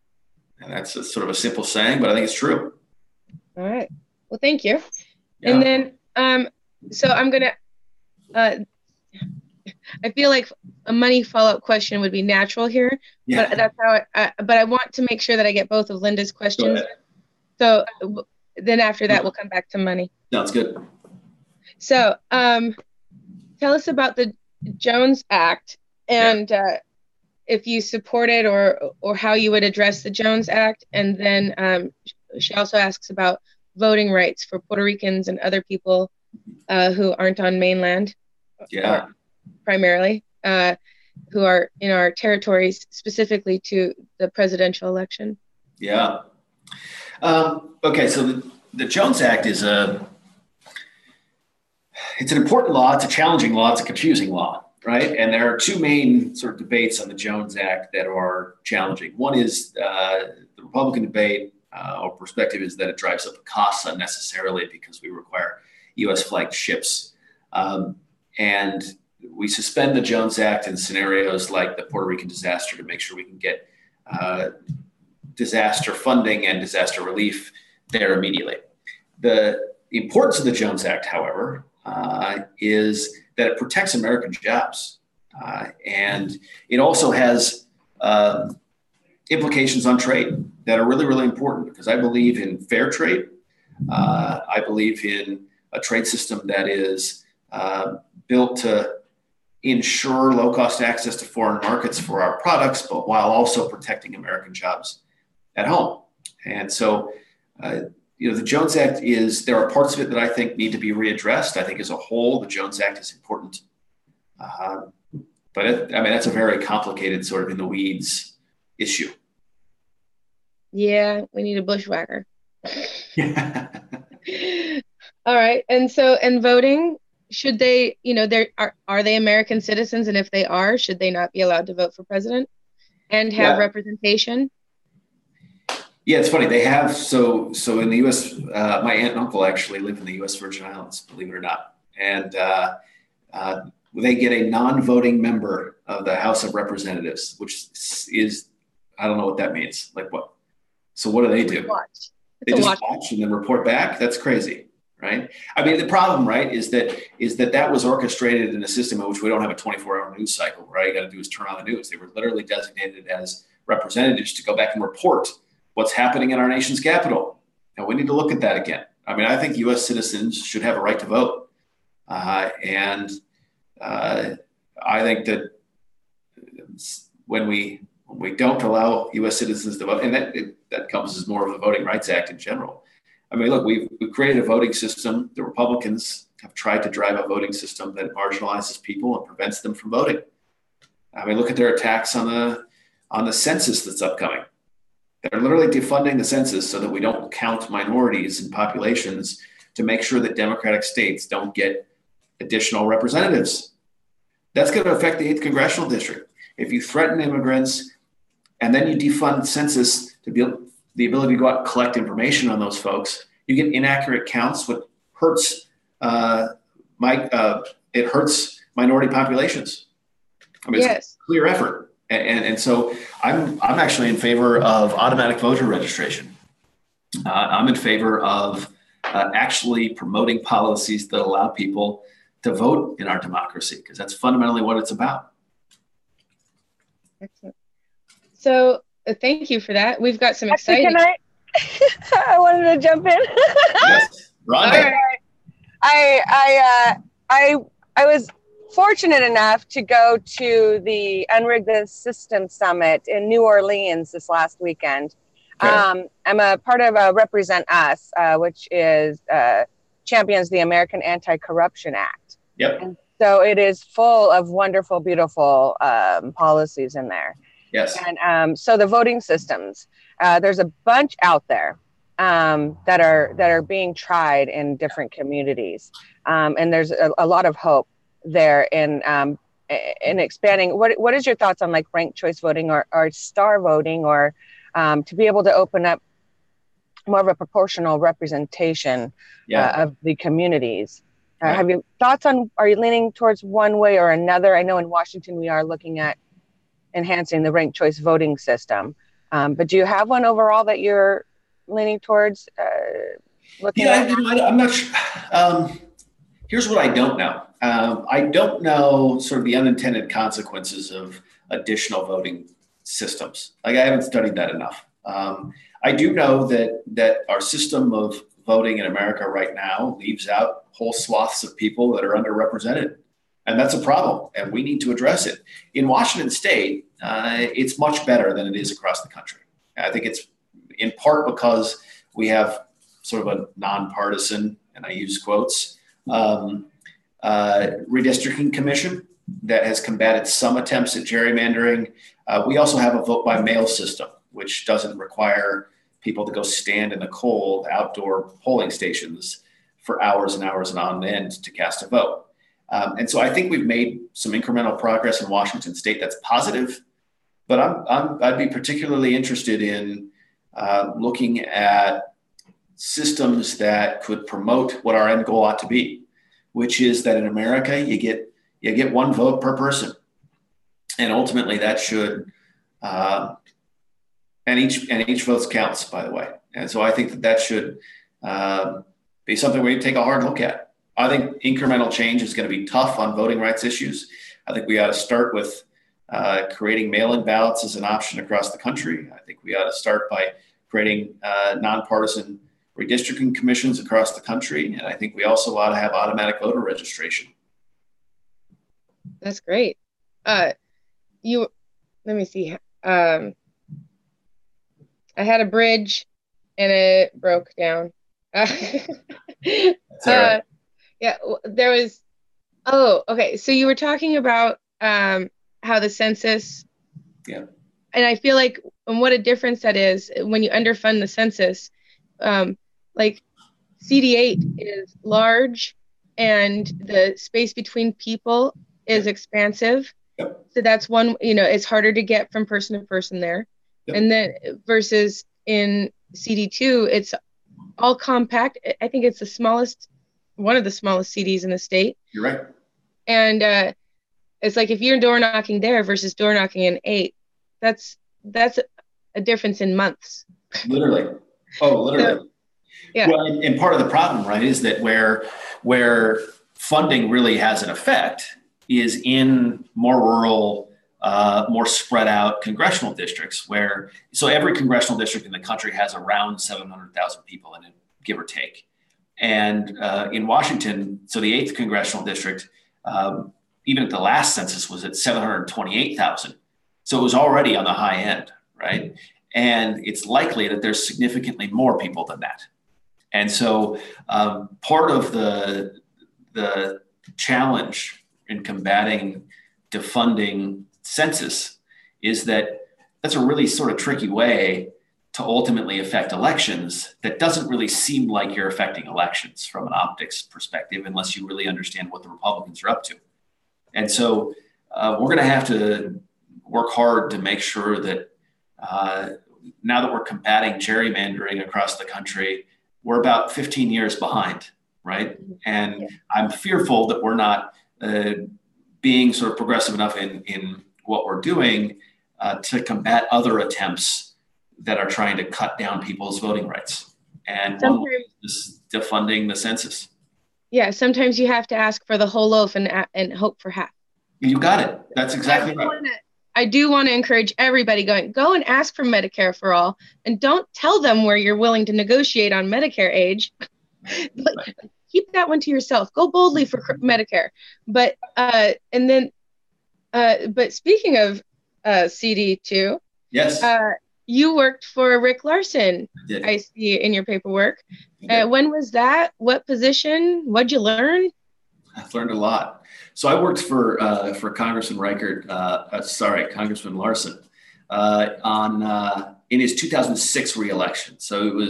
And that's sort of a simple saying, but I think it's true. All right. Well, thank you. Yeah. And then, so I'm going to, I feel like a money follow-up question would be natural here, Yeah. but that's how but I want to make sure that I get both of Linda's questions. So then after that, we'll come back to money. Sounds good. So tell us about the Jones Act, and if you support it, or how you would address the Jones Act. And then she also asks about voting rights for Puerto Ricans and other people who aren't on mainland, primarily, who are in our territories, specifically to the presidential election. Yeah. Okay, so the Jones Act it's an important law. It's a challenging law. It's a confusing law, right? And there are two main sort of debates on the Jones Act that are challenging. One is the Republican debate or perspective is that it drives up the costs unnecessarily because we require U.S. flagged ships. And we suspend the Jones Act in scenarios like the Puerto Rican disaster to make sure we can get disaster funding and disaster relief there immediately. The importance of the Jones Act, however, is that it protects American jobs. And it also has implications on trade that are really, really important, because I believe in fair trade. I believe in a trade system that is built to ensure low-cost access to foreign markets for our products, but while also protecting American jobs at home. And so, the Jones Act there are parts of it that I think need to be readdressed. I think as a whole, the Jones Act is important. But that's a very complicated, sort of in the weeds issue. Yeah, we need a bushwhacker. All right. And so, and voting, should they, are they American citizens? And if they are, should they not be allowed to vote for president and have representation? Yeah, it's funny. They have, so in the U.S., my aunt and uncle actually live in the U.S. Virgin Islands, believe it or not. And they get a non-voting member of the House of Representatives, which is, I don't know what that means. Like what? So what do they do? They just watch and then report back? That's crazy, right? I mean, the problem, right, is that was orchestrated in a system in which we don't have a 24-hour news cycle, right? All you got to do is turn on the news. They were literally designated as representatives to go back and report what's happening in our nation's capital. And we need to look at that again. I mean, I think U.S. citizens should have a right to vote. And I think that when we don't allow U.S. citizens to vote, and that comes as more of the Voting Rights Act in general. I mean, look, we've created a voting system. The Republicans have tried to drive a voting system that marginalizes people and prevents them from voting. I mean, look at their attacks on the census that's upcoming. They're literally defunding the census so that we don't count minorities and populations to make sure that Democratic states don't get additional representatives. That's going to affect the 8th Congressional District. If you threaten immigrants and then you defund the census to be the ability to go out and collect information on those folks, you get inaccurate counts, what hurts it hurts minority populations. I mean, it's clear effort. And so I'm actually in favor of automatic voter registration. I'm in favor of actually promoting policies that allow people to vote in our democracy, because that's fundamentally what it's about. Excellent. So thank you for that. We've got some exciting. I wanted to jump in. Yes, Rhonda. I was fortunate enough to go to the Unrig the System Summit in New Orleans this last weekend. Okay. I'm a part of Represent Us, which is champions the American Anti-Corruption Act. Yep. And so it is full of wonderful, beautiful policies in there. Yes. And so the voting systems, there's a bunch out there that are being tried in different communities, and there's a lot of hope there in expanding. What is your thoughts on like ranked choice voting or star voting, or to be able to open up more of a proportional representation of the communities? Right. Have you thoughts on? Are you leaning towards one way or another? I know in Washington we are looking at enhancing the ranked choice voting system, but do you have one overall that you're leaning towards looking at? I'm not sure. Here's what I don't know. I don't know sort of the unintended consequences of additional voting systems. Like, I haven't studied that enough. I do know that our system of voting in America right now leaves out whole swaths of people that are underrepresented. And that's a problem, and we need to address it. In Washington State, it's much better than it is across the country. I think it's in part because we have sort of a nonpartisan, and I use quotes, redistricting commission that has combated some attempts at gerrymandering. We also have a vote by mail system, which doesn't require people to go stand in the cold outdoor polling stations for hours and hours and on end to cast a vote. And so I think we've made some incremental progress in Washington State that's positive, but I'd be particularly interested in looking at systems that could promote what our end goal ought to be, which is that in America you get one vote per person, and ultimately that should and each vote counts, by the way. And so I think that should be something we take a hard look at. I think incremental change is going to be tough on voting rights issues. I think we ought to start with creating mail-in ballots as an option across the country. I think we ought to start by creating nonpartisan redistricting commissions across the country. And I think we also ought to have automatic voter registration. That's great. Let me see. I had a bridge and it broke down. That's all right. Yeah, there was. Oh, okay. So you were talking about how the census. Yeah. And I feel like, and what a difference that is when you underfund the census. Like CD8 is large, and the space between people is expansive. Yep. So that's one. It's harder to get from person to person there. Yep. And then versus in CD2, it's all compact. I think it's one of the smallest CDs in the state. You're right. And it's like if you're door knocking there versus door knocking in 8, that's a difference in months. Literally. Oh, literally. So, yeah. Well, and part of the problem, right, is that where funding really has an effect is in more rural, more spread out congressional districts so every congressional district in the country has around 700,000 people in it, give or take. And in Washington, so the 8th congressional district, even at the last census, was at 728,000. So it was already on the high end, right? And it's likely that there's significantly more people than that. And so part of the challenge in combating defunding census is that that's a really sort of tricky way to ultimately affect elections that doesn't really seem like you're affecting elections from an optics perspective unless you really understand what the Republicans are up to. And so we're going to have to work hard to make sure that now that we're combating gerrymandering across the country, we're about 15 years behind, right? And I'm fearful that we're not being sort of progressive enough in what we're doing to combat other attempts that are trying to cut down people's voting rights. And one is defunding the census. Yeah, sometimes you have to ask for the whole loaf and hope for half. You got it. That's exactly right. I do want to encourage everybody go and ask for Medicare for all, and don't tell them where you're willing to negotiate on Medicare age. Keep that one to yourself. Go boldly for Medicare. But but speaking of CD2, yes, you worked for Rick Larson. I see in your paperwork. When was that? What position? What'd you learn? I've learned a lot. So I worked for Congressman Congressman Larson in his 2006 reelection. So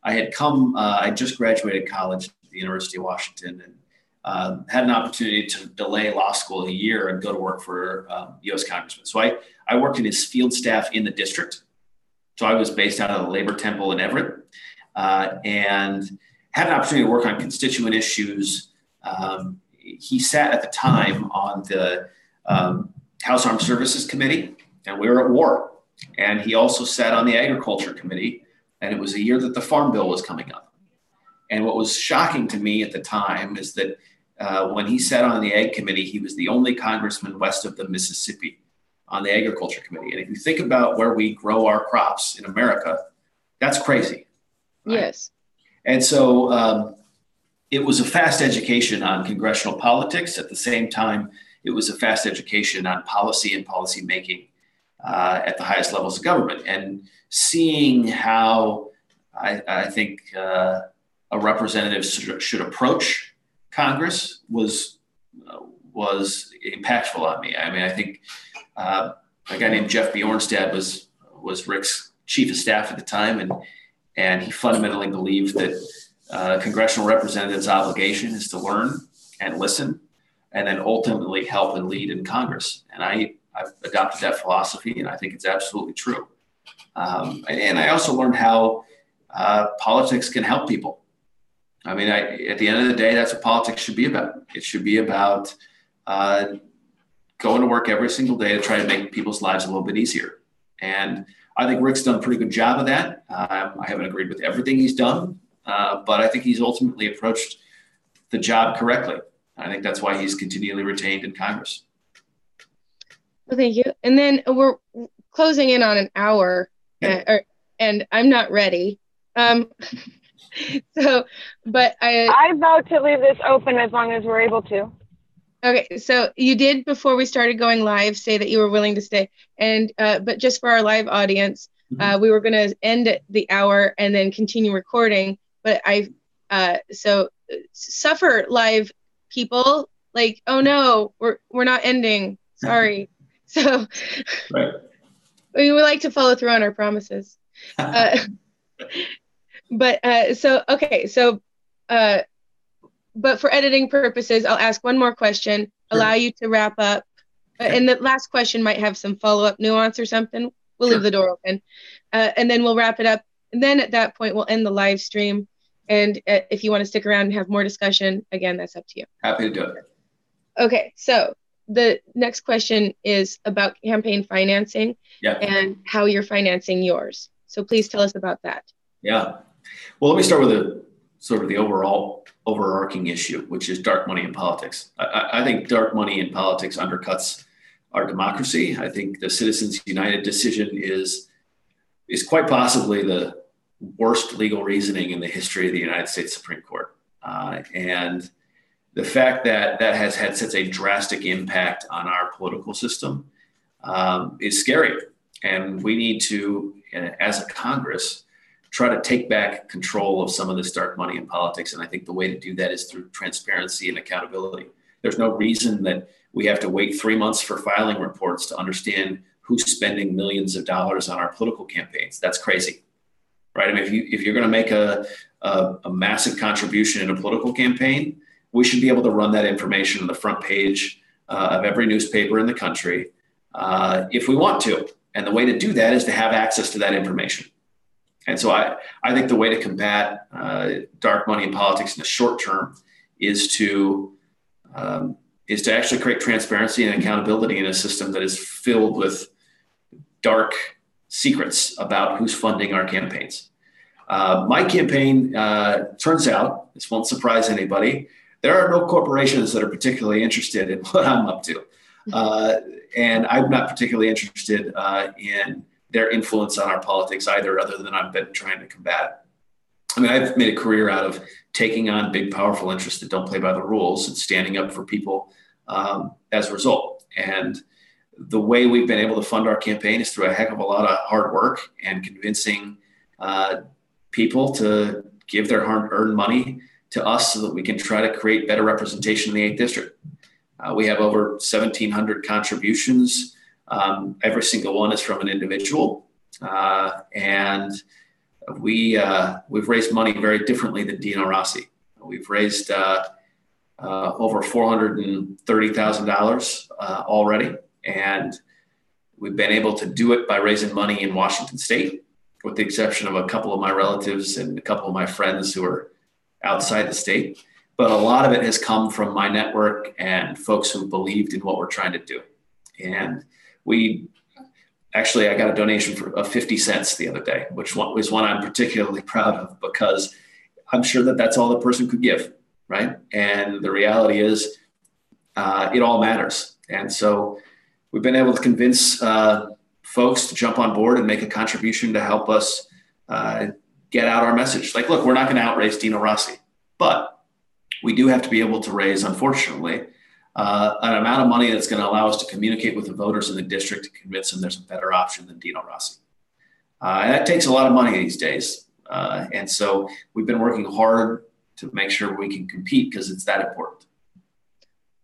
I just graduated college at the University of Washington and had an opportunity to delay law school a year and go to work for U.S. Congressman. So I worked in his field staff in the district. So I was based out of the Labor Temple in Everett and had an opportunity to work on constituent issues. He sat at the time on the House Armed Services Committee, and we were at war. And he also sat on the Agriculture Committee, and it was a year that the Farm Bill was coming up. And what was shocking to me at the time is that when he sat on the Ag Committee, he was the only congressman west of the Mississippi on the Agriculture Committee. And if you think about where we grow our crops in America, that's crazy. Right? Yes. And so it was a fast education on congressional politics. At the same time, it was a fast education on policy and policy making at the highest levels of government. And seeing how I think a representative should approach Congress was impactful on me. I mean, I think a guy named Jeff Bjornstad was Rick's chief of staff at the time, and he fundamentally believed that congressional representatives' obligation is to learn and listen, and then ultimately help and lead in Congress. And I've adopted that philosophy, and I think it's absolutely true. And I also learned how politics can help people. I mean, at the end of the day, that's what politics should be about. It should be about going to work every single day to try to make people's lives a little bit easier. And I think Rick's done a pretty good job of that. I haven't agreed with everything he's done, but I think he's ultimately approached the job correctly. I think that's why he's continually retained in Congress. Well, thank you. And then we're closing in on an hour, and I'm not ready. But I vote to leave this open as long as we're able to. Okay, so you did, before we started going live, say that you were willing to stay, and but just for our live audience, we were going to end the hour and then continue recording. But so suffer, live people, like, oh no, we're not ending. Sorry. So right. We would like to follow through on our promises. But for editing purposes, I'll ask one more question, allow you to wrap up. And the last question might have some follow-up nuance or something. We'll leave the door open. And then we'll wrap it up. And then at that point, we'll end the live stream. And if you want to stick around and have more discussion, again, that's up to you. Happy to do it. Okay, so the next question is about campaign financing and how you're financing yours. So please tell us about that. Yeah. Well, let me start with the overall overarching issue, which is dark money in politics. I think dark money in politics undercuts our democracy. I think the Citizens United decision is quite possibly the worst legal reasoning in the history of the United States Supreme Court. And the fact that that has had such a drastic impact on our political system is scary. And we need to, as a Congress, try to take back control of some of this dark money in politics. And I think the way to do that is through transparency and accountability. There's no reason that we have to wait 3 months for filing reports to understand who's spending millions of dollars on our political campaigns. That's crazy, right? I mean, if you're going to make a massive contribution in a political campaign, we should be able to run that information on the front page of every newspaper in the country if we want to. And the way to do that is to have access to that information. And so I think the way to combat dark money in politics in the short term is to actually create transparency and accountability in a system that is filled with dark secrets about who's funding our campaigns. My campaign, turns out, this won't surprise anybody, there are no corporations that are particularly interested in what I'm up to. And I'm not particularly interested in their influence on our politics either, other than I've been trying to combat it. I mean, I've made a career out of taking on big, powerful interests that don't play by the rules and standing up for people as a result. And the way we've been able to fund our campaign is through a heck of a lot of hard work and convincing people to give their hard-earned money to us so that we can try to create better representation in the 8th District. We have over 1,700 contributions. Every single one is from an individual. And we've raised money very differently than Dino Rossi. We've raised over $430,000 already. And we've been able to do it by raising money in Washington State, with the exception of a couple of my relatives and a couple of my friends who are outside the state. But a lot of it has come from my network and folks who believed in what we're trying to do. And I got a donation of 50 cents the other day, which was one I'm particularly proud of, because I'm sure that that's all the person could give, right? And the reality is it all matters. And so we've been able to convince folks to jump on board and make a contribution to help us get out our message. Like, look, we're not going to outraise Dino Rossi, but we do have to be able to raise, unfortunately, an amount of money that's going to allow us to communicate with the voters in the district to convince them there's a better option than Dino Rossi. And that takes a lot of money these days. And so we've been working hard to make sure we can compete, because it's that important.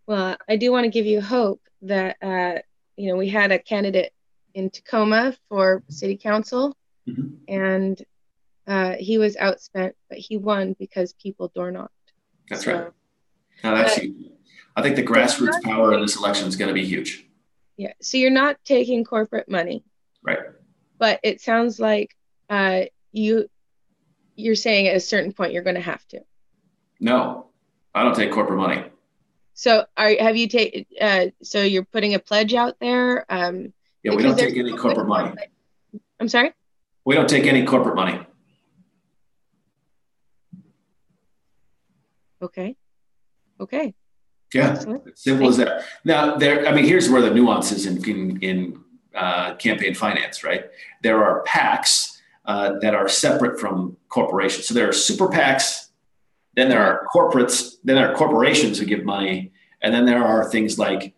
Well, I do want to give you hope that, we had a candidate in Tacoma for city council, and he was outspent, but he won because people door knocked. That's right. No, that's huge. I think the grassroots power in this election is going to be huge. Yeah. So you're not taking corporate money, right? But it sounds like you're saying at a certain point you're going to have to. No, I don't take corporate money. So so you're putting a pledge out there? Yeah, we don't take any corporate money. I'm sorry? We don't take any corporate money. Okay. Yeah, excellent. Simple as that. Now, here's where the nuance is in campaign finance, right? There are PACs that are separate from corporations. So there are super PACs, then there are corporates, then there are corporations who give money, and then there are things like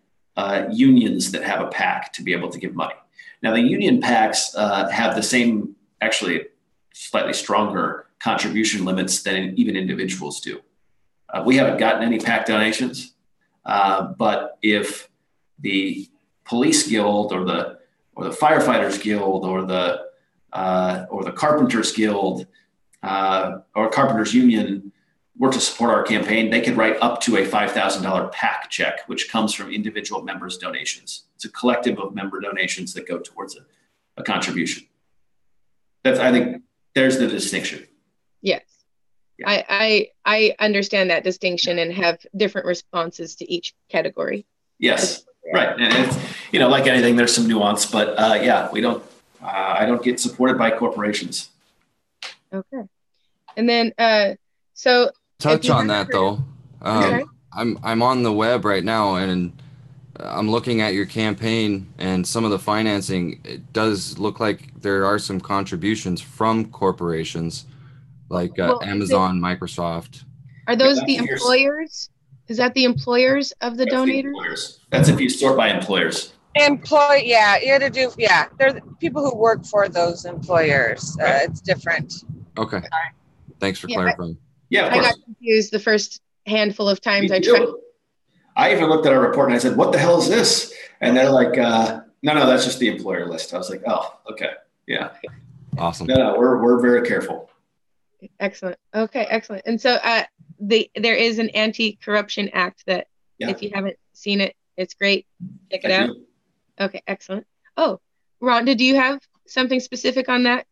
unions that have a PAC to be able to give money. Now, the union PACs have the same, actually slightly stronger contribution limits than even individuals do. We haven't gotten any PAC donations, but if the police guild or the firefighters guild or the carpenters guild or carpenters union were to support our campaign, they could write up to a $5,000 PAC check, which comes from individual members' donations. It's a collective of member donations that go towards a contribution. I think there's the distinction. Yes. Yeah. I understand that distinction and have different responses to each category. Yes, right. And it's, like anything, there's some nuance, but we don't. I don't get supported by corporations. Okay, and then so touch on that though. I'm on the web right now, and I'm looking at your campaign and some of the financing. It does look like there are some contributions from corporations. Like Amazon, Microsoft. Are those the employers? Is that the employers of the donators? That's if you sort by employers. They're the people who work for those employers. It's different. Okay. Thanks for clarifying. Yeah, of course. I got confused the first handful of times I tried. I even looked at our report and I said, "What the hell is this?" And they're like, "No, that's just the employer list." I was like, "Oh, okay, yeah, awesome." No, we're very careful. Excellent. Okay, excellent. And so there is an Anti-Corruption Act that if you haven't seen it, it's great. Check it out. Okay, excellent. Oh, Rhonda, do you have something specific on that?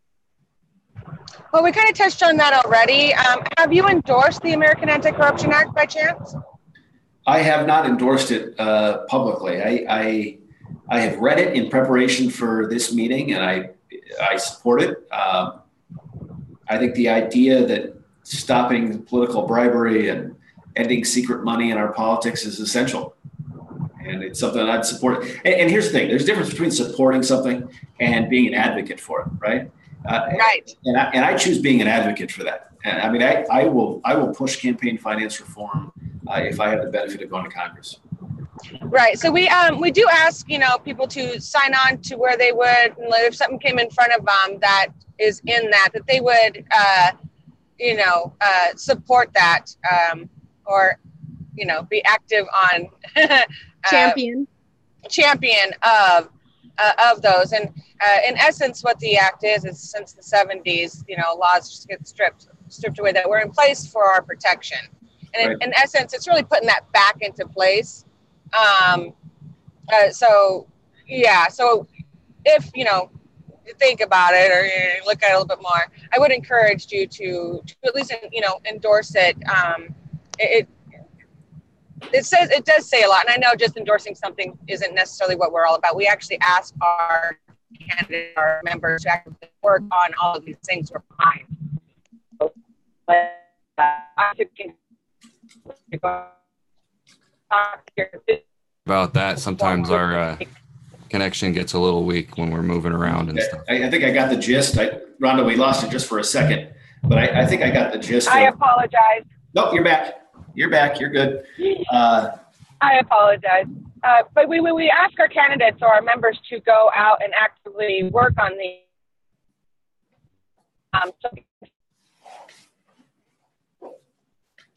Well, we kind of touched on that already. Have you endorsed the American Anti-Corruption Act by chance? I have not endorsed it publicly. I have read it in preparation for this meeting, and I support it. I think the idea that stopping political bribery and ending secret money in our politics is essential. And it's something that I'd support. And here's the thing, there's a difference between supporting something and being an advocate for it, right? Right. And I choose being an advocate for that. And I mean, I will push campaign finance reform if I have the benefit of going to Congress. Right. So we do ask, people to sign on to where they would, if something came in front of them that is in that they would, support that, or, be active on Champion of those. And in essence, what the act is since the 70s, laws just get stripped away that were in place for our protection. And Right. in essence, it's really putting that back into place. So if, you think about it or you look at it a little bit more, I would encourage you to at least, endorse it. It does say a lot. And I know just endorsing something isn't necessarily what we're all about. We actually ask our candidates, our members to actually work on all of these things we're behind. About that, sometimes our connection gets a little weak when we're moving around and stuff. I think I got the gist. Rhonda, we lost it just for a second, but I think I got the gist. I apologize. Nope, you're back. You're back. You're good. I apologize. But we ask our candidates or our members to go out and actively work on the.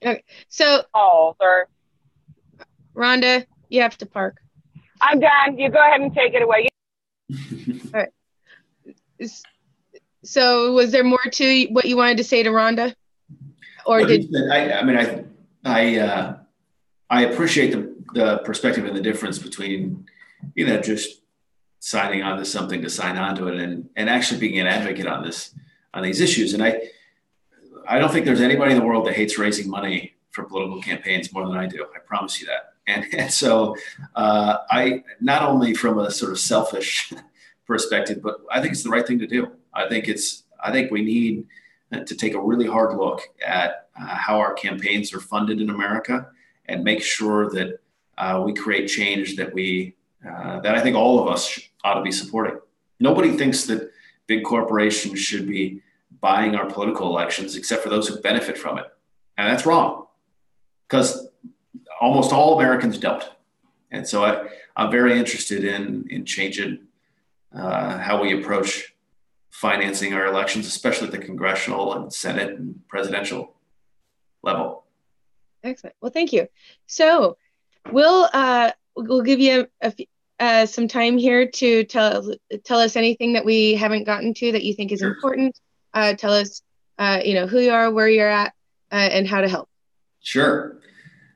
Okay. So, Rhonda, you have to park. I'm done. You go ahead and take it away. All right. So, was there more to what you wanted to say to Rhonda, or I appreciate the perspective and the difference between, just signing on to something to sign on to it and actually being an advocate on these issues. And I don't think there's anybody in the world that hates raising money for political campaigns more than I do. I promise you that. And so I, not only from a sort of selfish perspective, but I think it's the right thing to do. I think we need to take a really hard look at how our campaigns are funded in America and make sure that we create change that I think all of us ought to be supporting. Nobody thinks that big corporations should be buying our political elections except for those who benefit from it. And that's wrong, because almost all Americans don't. And so I'm very interested in changing how we approach financing our elections, especially at the congressional and Senate and presidential level. Excellent. Well, thank you. So we'll give you some time here to tell us anything that we haven't gotten to that you think is important. Tell us, who you are, where you're at, and how to help. Sure.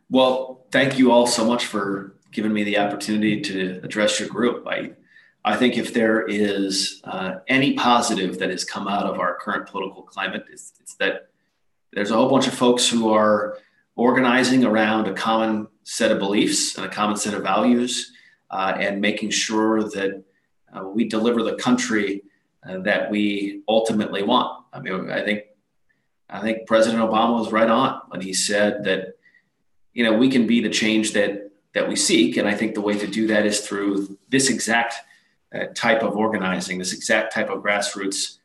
Well, thank you all so much for giving me the opportunity to address your group. I think if there is any positive that has come out of our current political climate, it's that there's a whole bunch of folks who are organizing around a common set of beliefs and a common set of values, and making sure that we deliver the country that we ultimately want. I mean, I think President Obama was right on when he said that, we can be the change that we seek. And I think the way to do that is through this exact type of organizing, this exact type of grassroots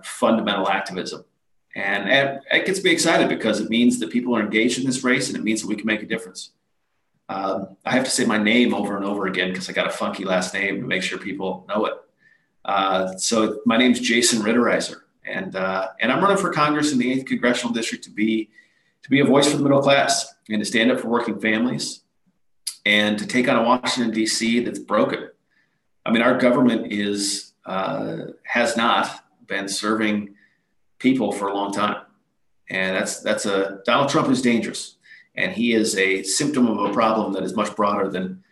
fundamental activism. And it gets me excited because it means that people are engaged in this race, and it means that we can make a difference. I have to say my name over and over again because I got a funky last name to make sure people know it. So my name's Jason Rittereiser, and I'm running for Congress in the 8th Congressional District to be a voice for the middle class and to stand up for working families and to take on a Washington, D.C. that's broken. I mean, our government has not been serving people for a long time. And Donald Trump is dangerous. And he is a symptom of a problem that is much broader than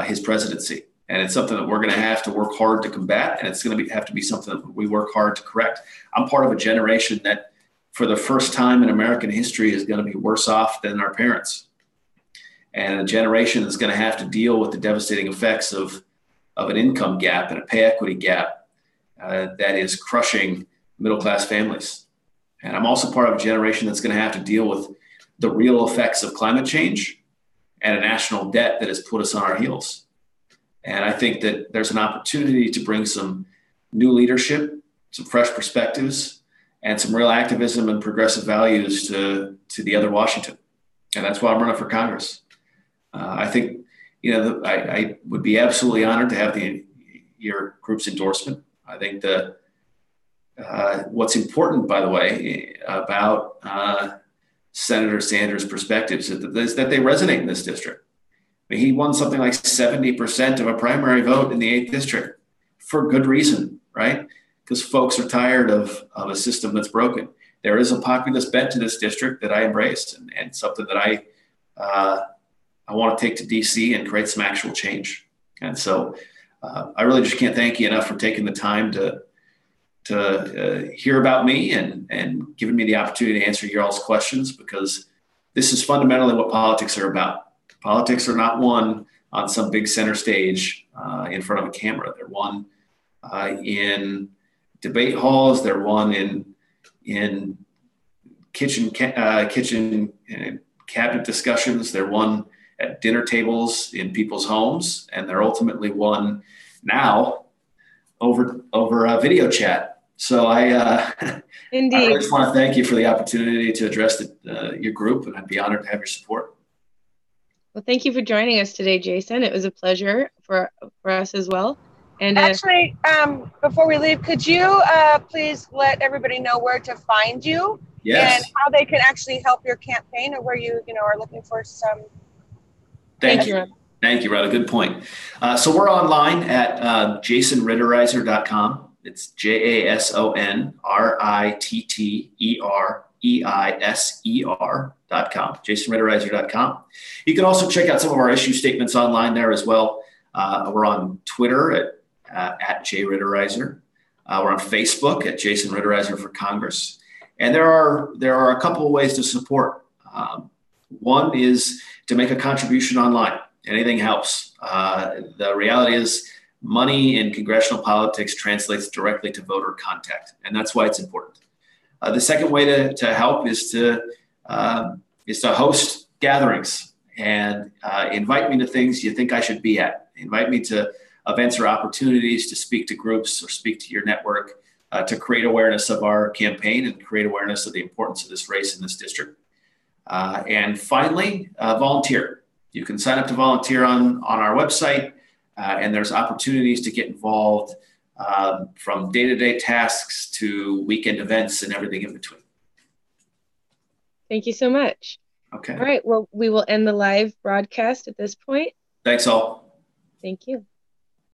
his presidency. And it's something that we're going to have to work hard to combat, and it's going to have to be something that we work hard to correct. I'm part of a generation that, for the first time in American history, is going to be worse off than our parents, and a generation that's going to have to deal with the devastating effects of an income gap and a pay equity gap that is crushing middle-class families. And I'm also part of a generation that's going to have to deal with the real effects of climate change and a national debt that has put us on our heels. And I think that there's an opportunity to bring some new leadership, some fresh perspectives, and some real activism and progressive values to the other Washington. And that's why I'm running for Congress. I think, I would be absolutely honored to have your group's endorsement. I think that what's important, by the way, about Senator Sanders' perspectives is that they resonate in this district. I mean, he won something like 70% of a primary vote in the 8th district for good reason, right? Because folks are tired of a system that's broken. There is a populist bent to this district that I embrace, and something that I want to take to DC and create some actual change. And so I really just can't thank you enough for taking the time to hear about me and giving me the opportunity to answer your all's questions, because this is fundamentally what politics are about. Politics are not won on some big center stage in front of a camera. They're won in debate halls. They're won in kitchen and cabinet discussions. They're won at dinner tables in people's homes, and they're ultimately won now over a video chat. So Indeed. I really just want to thank you for the opportunity to address your group, and I'd be honored to have your support. Well, thank you for joining us today, Jason. It was a pleasure for us as well. And actually, before we leave, could you please let everybody know where to find you? Yes. And how they can actually help your campaign, or where you are looking for some. Thank you. Thank you, Rhonda. Good point. So we're online at jasonrittereiser.com. It's JASONRITTEREISER.com, jasonrittereiser.com. You can also check out some of our issue statements online there as well. We're on Twitter at JRittereiser. We're on Facebook at Jason Rittereiser for Congress. And there are a couple of ways to support. One is to make a contribution online. Anything helps. The reality is, money in congressional politics translates directly to voter contact, and that's why it's important. The second way to help is to host gatherings and invite me to things you think I should be at. Invite me to events or opportunities to speak to groups or speak to your network to create awareness of our campaign and create awareness of the importance of this race in this district. And finally, volunteer. You can sign up to volunteer on our website. And there's opportunities to get involved from day-to-day tasks to weekend events and everything in between. Thank you so much. Okay. All right. Well, we will end the live broadcast at this point. Thanks all. Thank you.